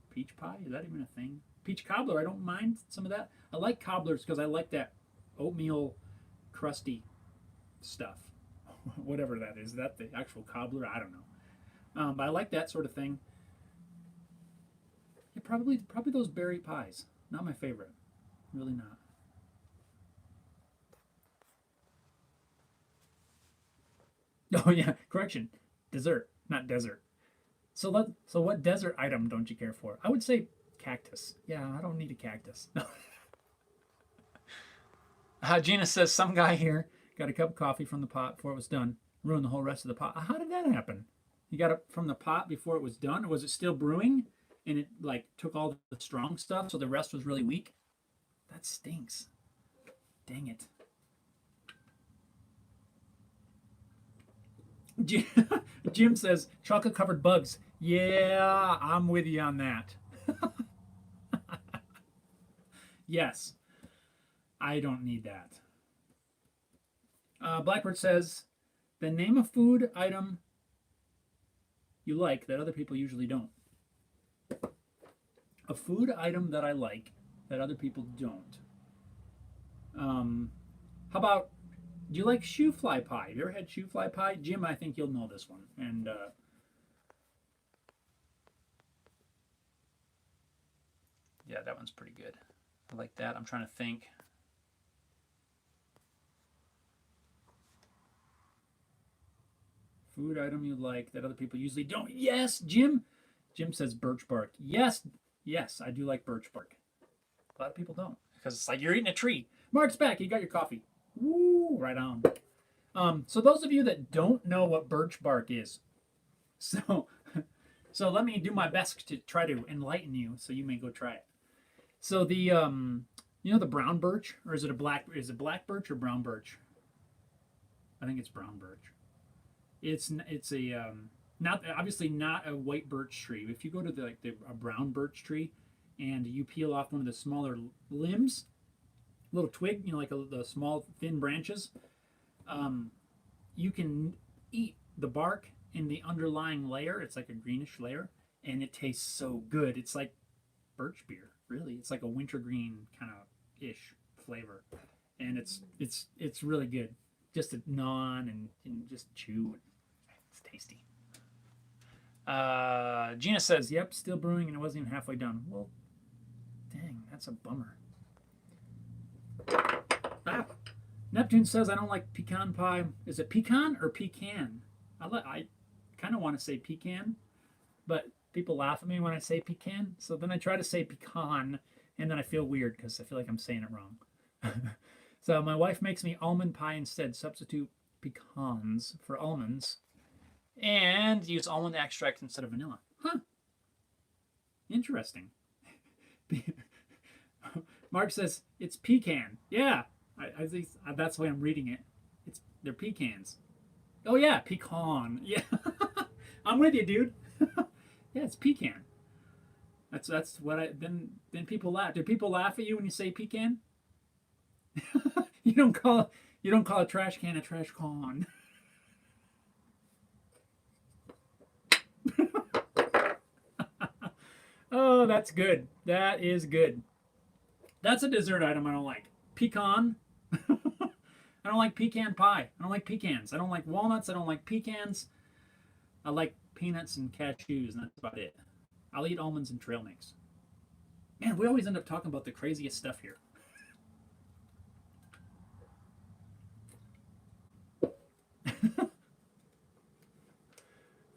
peach pie. Is that even a thing? Peach cobbler. I don't mind some of that. I like cobblers because I like that oatmeal crusty stuff. Whatever that is. Is that the actual cobbler? I don't know. But I like that sort of thing. Yeah, probably those berry pies. Not my favorite. Really not. Oh yeah, correction. Dessert, not desert. So what desert item don't you care for? I would say cactus. Yeah, I don't need a cactus. Gina says some guy here got a cup of coffee from the pot before it was done, ruined the whole rest of the pot. How did that happen? You got it from the pot before it was done, or was it still brewing and it like took all the strong stuff, so the rest was really weak? That stinks. Dang it. Jim says chocolate covered bugs. Yeah, I'm with you on that. Yes, I don't need that. Blackbird says, then name a food item you like that other people usually don't. A food item that I like that other people don't. How about, do you like shoe fly pie? Have you ever had shoe fly pie? Jim, I think you'll know this one. And yeah, that one's pretty good. I like that. I'm trying to think. Food item you like that other people usually don't. Yes, Jim. Jim says birch bark. Yes, yes, I do like birch bark. A lot of people don't because it's like you're eating a tree. Mark's back. You got your coffee. Woo, right on. So those of you that don't know what birch bark is, so let me do my best to try to enlighten you, so you may go try it. So the you know the brown birch, or is it black birch or brown birch? I think it's brown birch. It's a not obviously not a white birch tree. If you go to a brown birch tree, and you peel off one of the smaller limbs, little twig, you know, like the small thin branches, you can eat the bark in the underlying layer. It's like a greenish layer, and it tastes so good. It's like birch beer, really. It's like a wintergreen kind of ish flavor, and it's really good. Just to gnaw and just chew. It's tasty. Gina says, "Yep, still brewing, and it wasn't even halfway done." Well, dang, that's a bummer. Neptune says, "I don't like pecan pie." Is it pecan or pecan? I kind of want to say pecan, but people laugh at me when I say pecan. So then I try to say pecan, and then I feel weird because I feel like I'm saying it wrong. So my wife makes me almond pie instead. Substitute pecans for almonds, and use almond extract instead of vanilla. Huh? Interesting. Mark says it's pecan. Yeah, I think that's the way I'm reading it. They're pecans. Oh yeah, pecan. Yeah, I'm with you, dude. Yeah, it's pecan. That's what I then people laugh. Do people laugh at you when you say pecan? You don't call a trash can a trash con. Oh, that's good. That is good. That's a dessert item I don't like. Pecan. I don't like pecan pie. I don't like pecans. I don't like walnuts. I don't like pecans. I like peanuts and cashews, and that's about it. I'll eat almonds and trail mix. Man, we always end up talking about the craziest stuff here.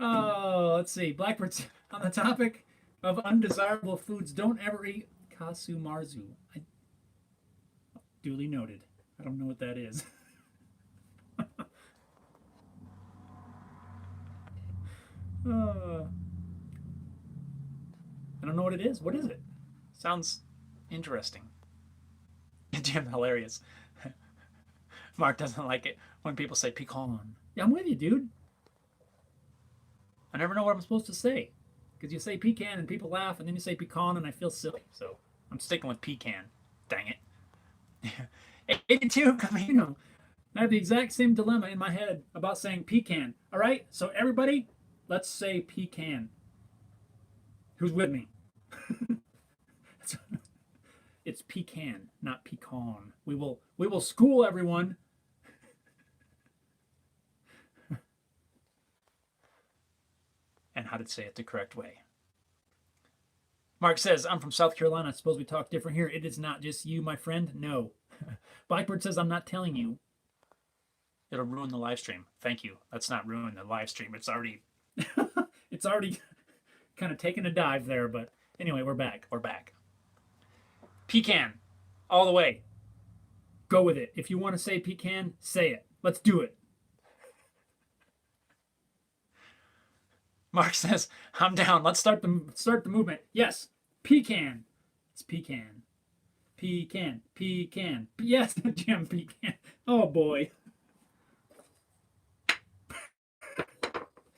Oh, let's see. Blackbird's on the topic of undesirable foods. Don't ever eat kasumarzu. Duly noted. I don't know what that is. I don't know what it is. What is it? Sounds interesting. Jim, hilarious. Mark doesn't like it when people say pecan. Yeah, I'm with you, dude. I never know what I'm supposed to say. Because you say pecan and people laugh, and then you say pecan and I feel silly. So I'm sticking with pecan. Dang it. 82 Camino. I have the exact same dilemma in my head about saying pecan. All right, so everybody, let's say pecan. Who's with me? It's pecan, not pecan. We will school everyone. And how to say it the correct way. Mark says, I'm from South Carolina. I suppose we talk different here. It is not just you, my friend. No. Blackbird says, I'm not telling you. It'll ruin the live stream. Thank you. That's not ruin the live stream. It's already it's already kind of taken a dive there, but anyway, we're back. We're back. Pecan. All the way. Go with it. If you want to say pecan, say it. Let's do it. Mark says, I'm down. Let's start the movement. Yes. Pecan. It's pecan. Pecan. Pecan. Yes, Jim, pecan. Oh boy.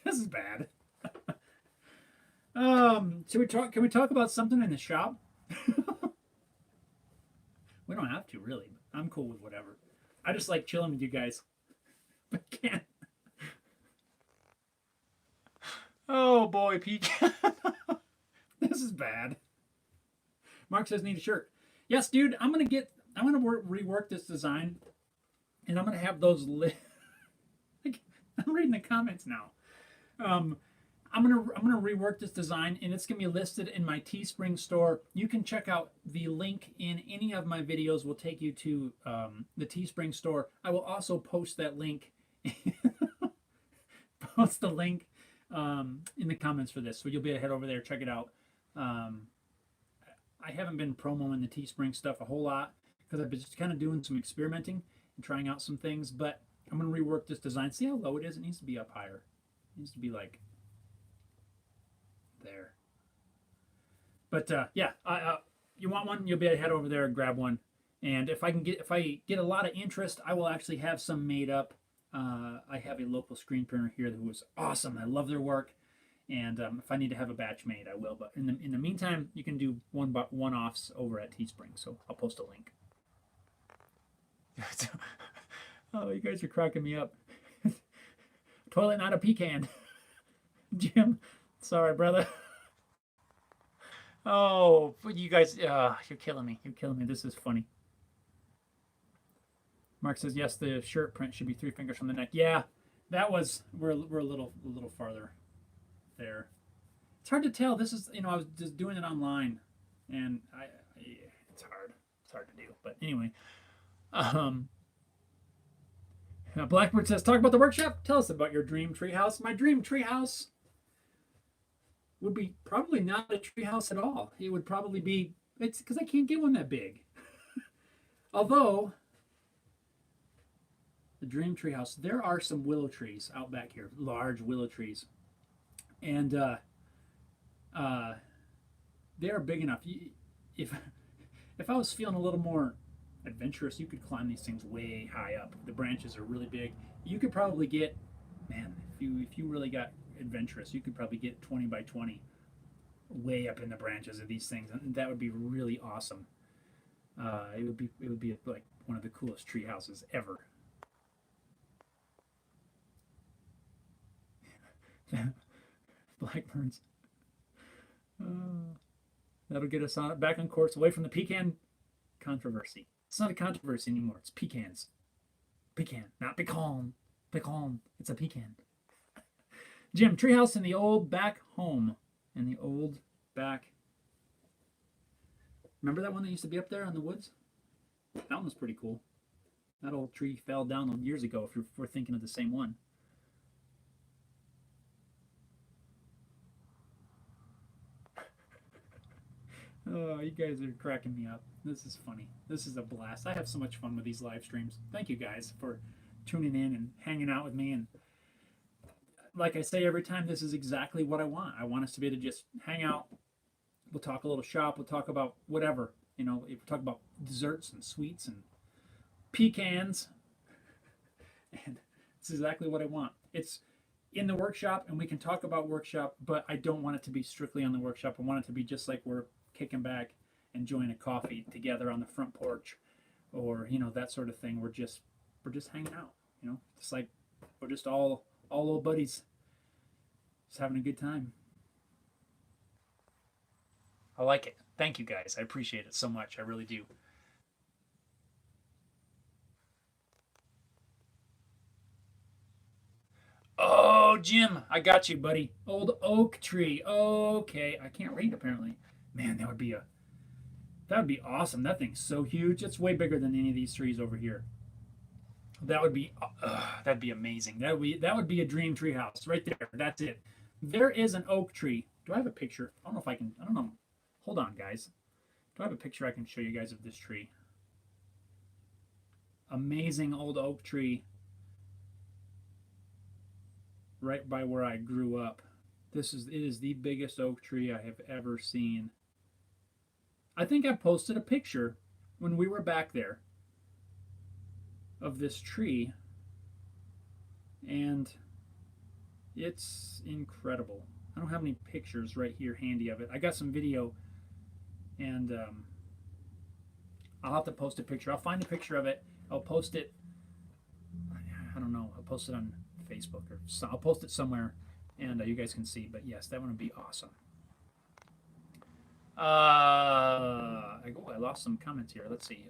This is bad. Should we talk? Can we talk about something in the shop? We don't have to really. I'm cool with whatever. I just like chilling with you guys. But can't. Oh boy, pecan. This is bad. Mark says need a shirt. Yes, dude. I'm gonna rework this design, and I'm gonna have those lit. I'm reading the comments now. I'm gonna rework this design, and it's gonna be listed in my Teespring store. You can check out the link in any of my videos. Will take you to the Teespring store. I will also post that link. Post the link in the comments for this, so you'll be able to head over there, check it out. I haven't been promoting the Teespring stuff a whole lot because I've been just kind of doing some experimenting and trying out some things. But I'm gonna rework this design. See how low it is? It needs to be up higher. It needs to be like there. But yeah, you want one? You'll be able to head over there and grab one. And if I get a lot of interest, I will actually have some made up. I have a local screen printer here who is awesome. I love their work. And if I need to have a batch made, I will. But in the meantime, you can do one-offs over at Teespring. So I'll post a link. Oh, you guys are cracking me up. Toilet, not a pecan. Jim, sorry, brother. Oh, you guys, you're killing me. You're killing me. This is funny. Mark says, yes, the shirt print should be 3 fingers from the neck. Yeah, that was, we're a little farther there. It's hard to tell. This is, I was just doing it online, and it's hard. It's hard to do. But anyway, Blackbird says, talk about the workshop. Tell us about your dream treehouse. My dream treehouse would be probably not a treehouse at all. It would probably be, it's because I can't get one that big. Although, the dream treehouse, there are some willow trees out back here, large willow trees. And they are big enough. If I was feeling a little more adventurous, you could climb these things way high up. The branches are really big. You could probably get, man, if you really got adventurous, you could probably get 20 by 20 way up in the branches of these things, and that would be really awesome. It would be like one of the coolest tree houses ever. Blackbirds. That'll get us back on course, away from the pecan controversy. It's not a controversy anymore. It's pecans. Pecan, not pecan. Pecan. It's a pecan. Jim, treehouse in the old back home. In the old back. Remember that one that used to be up there in the woods? That one was pretty cool. That old tree fell down years ago, if we're thinking of the same one. Oh, you guys are cracking me up. This is funny. This is a blast. I have so much fun with these live streams. Thank you guys for tuning in and hanging out with me. And like I say every time, this is exactly what I want. I want us to be able to just hang out. We'll talk a little shop. We'll talk about whatever. We'll talk about desserts and sweets and pecans. And it's exactly what I want. It's in the workshop, and we can talk about workshop, but I don't want it to be strictly on the workshop. I want it to be just like we're kicking back, enjoying a coffee together on the front porch, or that sort of thing. We're just we're just hanging out, you know, just like we're just all old buddies, just having a good time. I like it. Thank you guys. I appreciate it so much. I really do. Oh, Jim, I got you, buddy. Old oak tree. Okay, I can't read apparently. Man, that would be awesome. That thing's so huge. It's way bigger than any of these trees over here. That'd be amazing. That would be a dream tree house right there. That's it. There is an oak tree. Do I have a picture? I don't know if I can. I don't know. Hold on, guys. Do I have a picture I can show you guys of this tree? Amazing old oak tree right by where I grew up. It is the biggest oak tree I have ever seen. I think I posted a picture when we were back there of this tree, and it's incredible. I don't have any pictures right here handy of it. I got some video, and I'll have to post a picture. I'll find a picture of it. I'll post it. I don't know. I'll post it on Facebook, or I'll post it somewhere, and you guys can see. But yes, that one would be awesome. I lost some comments here. Let's see.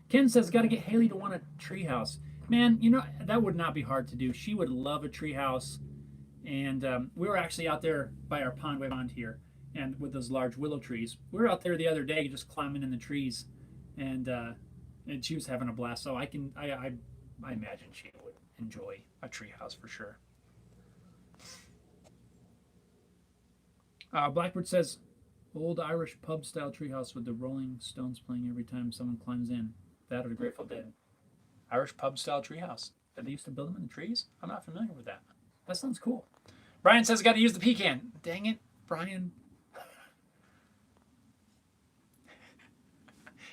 Ken says, got to get Haley to want a treehouse. Man, you know, that would not be hard to do. She would love a treehouse. And we were actually out there by our pond here, and with those large willow trees. We were out there the other day just climbing in the trees, and she was having a blast. So I imagine she would enjoy a treehouse for sure. Blackbird says, old Irish pub style treehouse with the Rolling Stones playing every time someone climbs in. That or the Grateful Dead. Irish pub style treehouse. Did they used to build them in the trees? I'm not familiar with that. That sounds cool. Brian says, got to use the pecan. Dang it, Brian.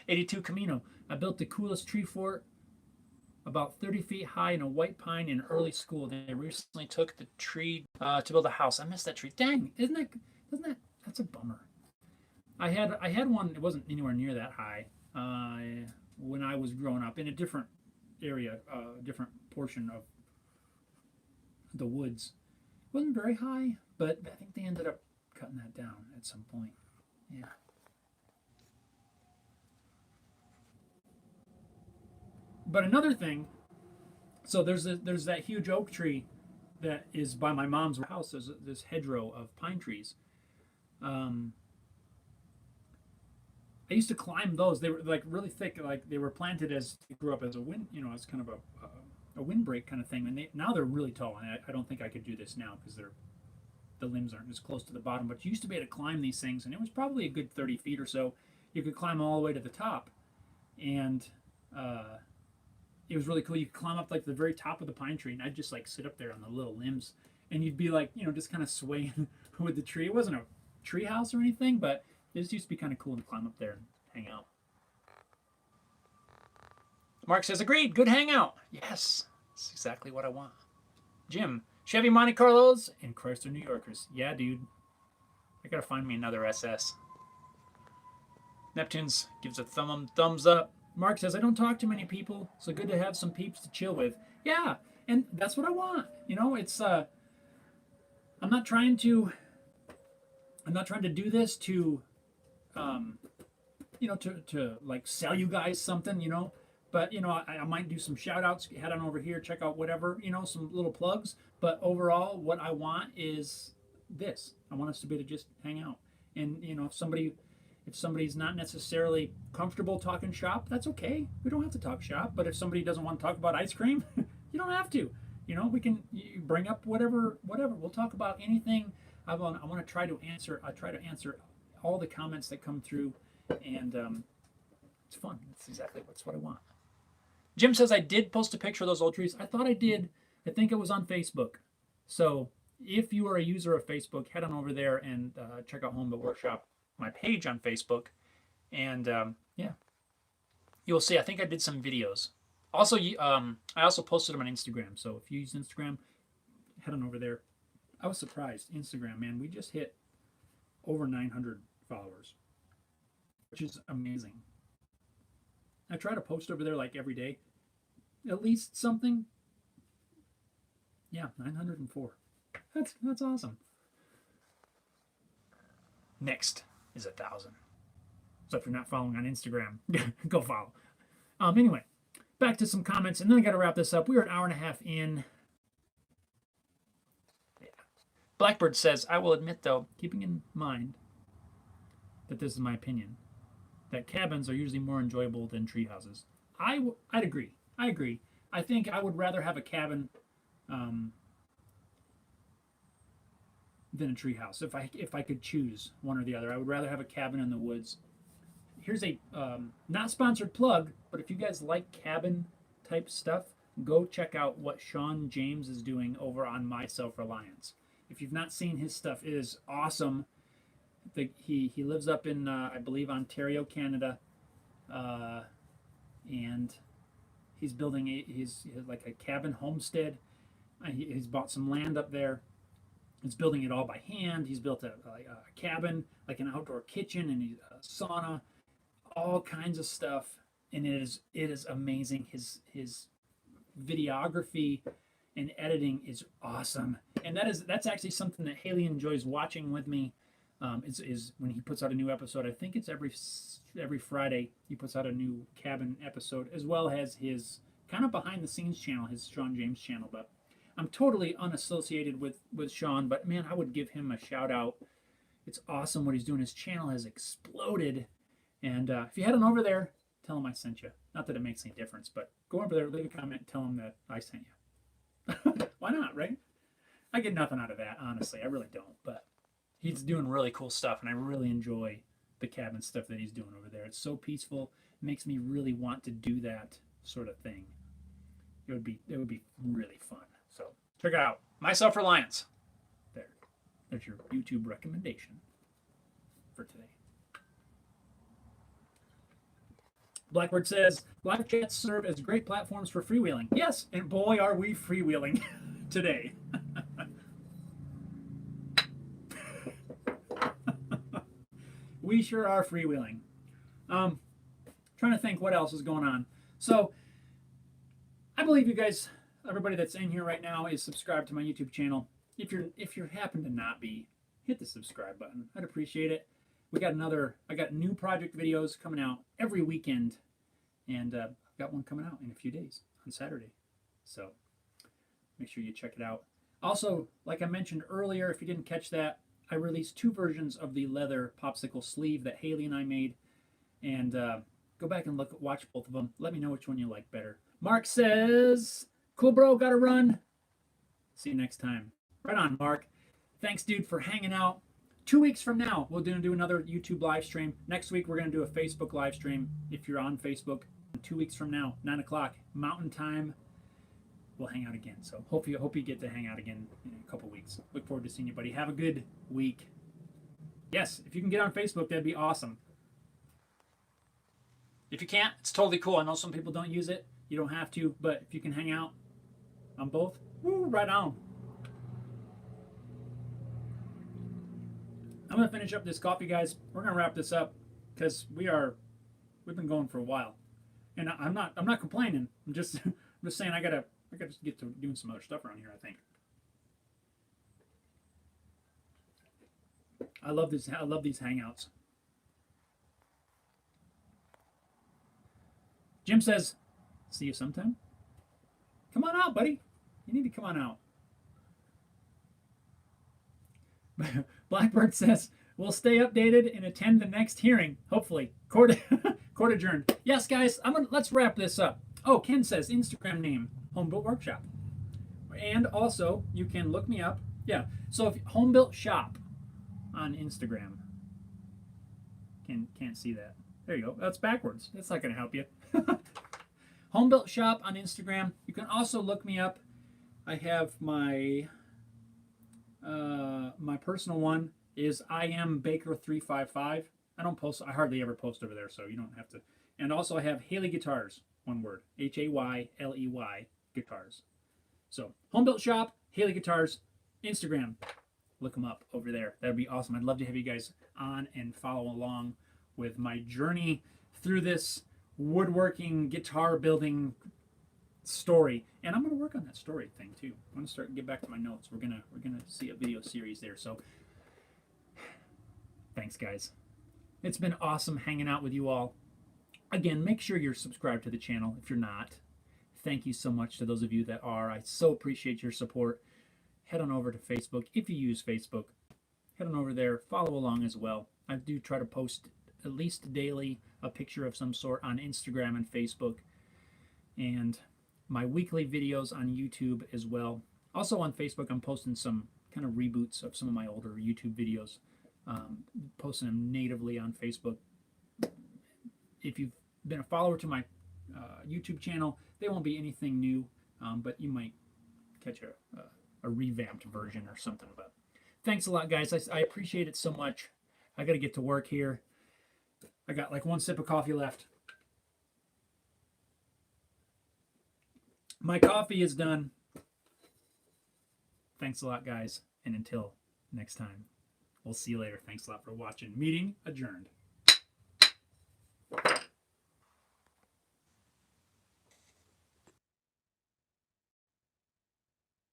82 Camino. I built the coolest tree fort about 30 feet high in a white pine in early school. They recently took the tree to build a house. I missed that tree. Dang, that's a bummer. I had one, it wasn't anywhere near that high when I was growing up in a different area, a different portion of the woods. It wasn't very high, but I think they ended up cutting that down at some point. Yeah. But another thing, so there's that huge oak tree that is by my mom's house. There's this hedgerow of pine trees. I used to climb those. They were like really thick, like they were planted as they grew up as a wind, as kind of a windbreak kind of thing. And now they're really tall. And I don't think I could do this now because the limbs aren't as close to the bottom. But you used to be able to climb these things, and it was probably a good 30 feet or so. You could climb all the way to the top, and it was really cool. You could climb up like the very top of the pine tree, and I'd just like sit up there on the little limbs, and you'd be like, just kind of swaying with the tree. It wasn't a tree house or anything, but it just used to be kind of cool to climb up there and hang out. Mark says, agreed, good hangout. Yes, that's exactly what I want. Jim, Chevy Monte Carlos and Chrysler New Yorkers. Yeah, dude. I gotta find me another SS. Neptunes gives a thumbs up. Mark says, I don't talk to many people, so good to have some peeps to chill with. Yeah, and that's what I want. It's I'm not trying to do this to to like sell you guys something, but I might do some shout outs, head on over here, check out whatever, some little plugs. But overall, what I want is this. I want us to be able to just hang out. And if somebody's not necessarily comfortable talking shop, that's okay. We don't have to talk shop. But if somebody doesn't want to talk about ice cream, you don't have to. We can bring up whatever. We'll talk about anything. I want to try to answer. I try to answer all the comments that come through, and it's fun. It's exactly what I want. Jim says, I did post a picture of those old trees. I thought I did. I think it was on Facebook. So if you are a user of Facebook, head on over there and check out Home Built Workshop, my page on Facebook. And yeah, you'll see. I think I did some videos. Also, I also posted them on Instagram. So if you use Instagram, head on over there. I was surprised. Instagram, man, we just hit over 900 followers, which is amazing. I try to post over there like every day, at least something. Yeah, 904. That's awesome. Next is 1,000. So if you're not following on Instagram, go follow. Anyway, back to some comments, and then I got to wrap this up. We were an hour and a half in. Yeah. Blackbird says, I will admit, though, keeping in mind that this is my opinion, that cabins are usually more enjoyable than tree houses. I'd agree. I agree. I think I would rather have a cabin than a tree house. If I could choose one or the other, I would rather have a cabin in the woods. Here's a not sponsored plug, but if you guys like cabin type stuff, go check out what Sean James is doing over on My Self Reliance. If you've not seen his stuff, it is awesome. He lives up in I believe Ontario, Canada, and he's building he's like a cabin homestead. He's bought some land up there. He's building it all by hand. He's built a cabin, like an outdoor kitchen and a sauna, all kinds of stuff, and it is amazing. His videography and editing is awesome, and that's actually something that Haley enjoys watching with me. Is when he puts out a new episode. I think it's every Friday he puts out a new cabin episode, as well as his kind of behind the scenes channel, his Sean James channel. But I'm totally unassociated with Sean, but man, I would give him a shout out. It's awesome what he's doing. His channel has exploded, and if you head on over there, tell him I sent you. Not that it makes any difference, but go over there, leave a comment, tell him that I sent you. Why not, right? I get nothing out of that, honestly. I really don't, but he's doing really cool stuff, and I really enjoy the cabin stuff that he's doing over there. It's so peaceful. It makes me really want to do that sort of thing. It would be really fun. So check it out. My Self Reliance. There's your YouTube recommendation for today. Blackbird says, live chats serve as great platforms for freewheeling. Yes, and boy, are we freewheeling today. We sure are freewheeling. Trying to think what else is going on. So, I believe you guys, everybody that's in here right now, is subscribed to my YouTube channel. If you happen to not be, hit the subscribe button. I'd appreciate it. I got new project videos coming out every weekend, and I've got one coming out in a few days on Saturday. So make sure you check it out. Also, like I mentioned earlier, if you didn't catch that, I released 2 versions of the leather popsicle sleeve that Haley and I made, and go back and watch both of them. Let me know which one you like better. Mark says, cool bro, gotta run. See you next time. Right on, Mark. Thanks, dude, for hanging out. 2 weeks from now, we're going to do another YouTube live stream. Next week, we're going to do a Facebook live stream. If you're on Facebook, 2 weeks from now, 9 o'clock, Mountain Time, we'll hang out again. So hope you get to hang out again in a couple weeks. Look forward to seeing you, buddy. Have a good week. Yes, if you can get on Facebook, that'd be awesome. If you can't, it's totally cool. I know some people don't use it. You don't have to, but if you can hang out on both, woo, right on. I'm going to finish up this coffee, guys. We're going to wrap this up because we've been going for a while. And I'm not complaining. I'm just saying I gotta get to doing some other stuff around here, I think. I love these hangouts. Jim says, see you sometime. Come on out, buddy. You need to come on out. Blackbird says, we'll stay updated and attend the next hearing. Hopefully. Court adjourned. Yes, guys, let's wrap this up. Oh, Ken says, Instagram name, Homebuilt Workshop. And also, you can look me up. Yeah, so if Homebuilt Shop on Instagram. Can't see that. There you go. That's backwards. That's not going to help you. Homebuilt Shop on Instagram. You can also look me up. I have my my personal one is I am Baker 355. I hardly ever post over there, so you don't have to. And also I have Haley Guitars, one word, Hayley Guitars. So Homebuilt Shop, Haley Guitars, Instagram. Look them up over there. That'd be awesome. I'd love to have you guys on and follow along with my journey through this woodworking, guitar building story, and I'm going to work on that story thing too. I'm going to start get back to my notes. We're gonna see a video series there. So thanks, guys. It's been awesome hanging out with you all. Again, make sure you're subscribed to the channel if you're not. Thank you so much to those of you that are. I so appreciate your support. Head on over to Facebook if you use Facebook. Head on over there, follow along as well. I do try to post at least daily a picture of some sort on Instagram and Facebook, and my weekly videos on YouTube as well. Also on Facebook, I'm posting some kind of reboots of some of my older YouTube videos, posting them natively on Facebook. If you've been a follower to my YouTube channel, there won't be anything new, but you might catch a revamped version or something. But thanks a lot, guys. I appreciate it so much. I got to get to work here. I got like one sip of coffee left. My coffee is done. Thanks a lot, guys. And until next time, we'll see you later. Thanks a lot for watching. Meeting adjourned.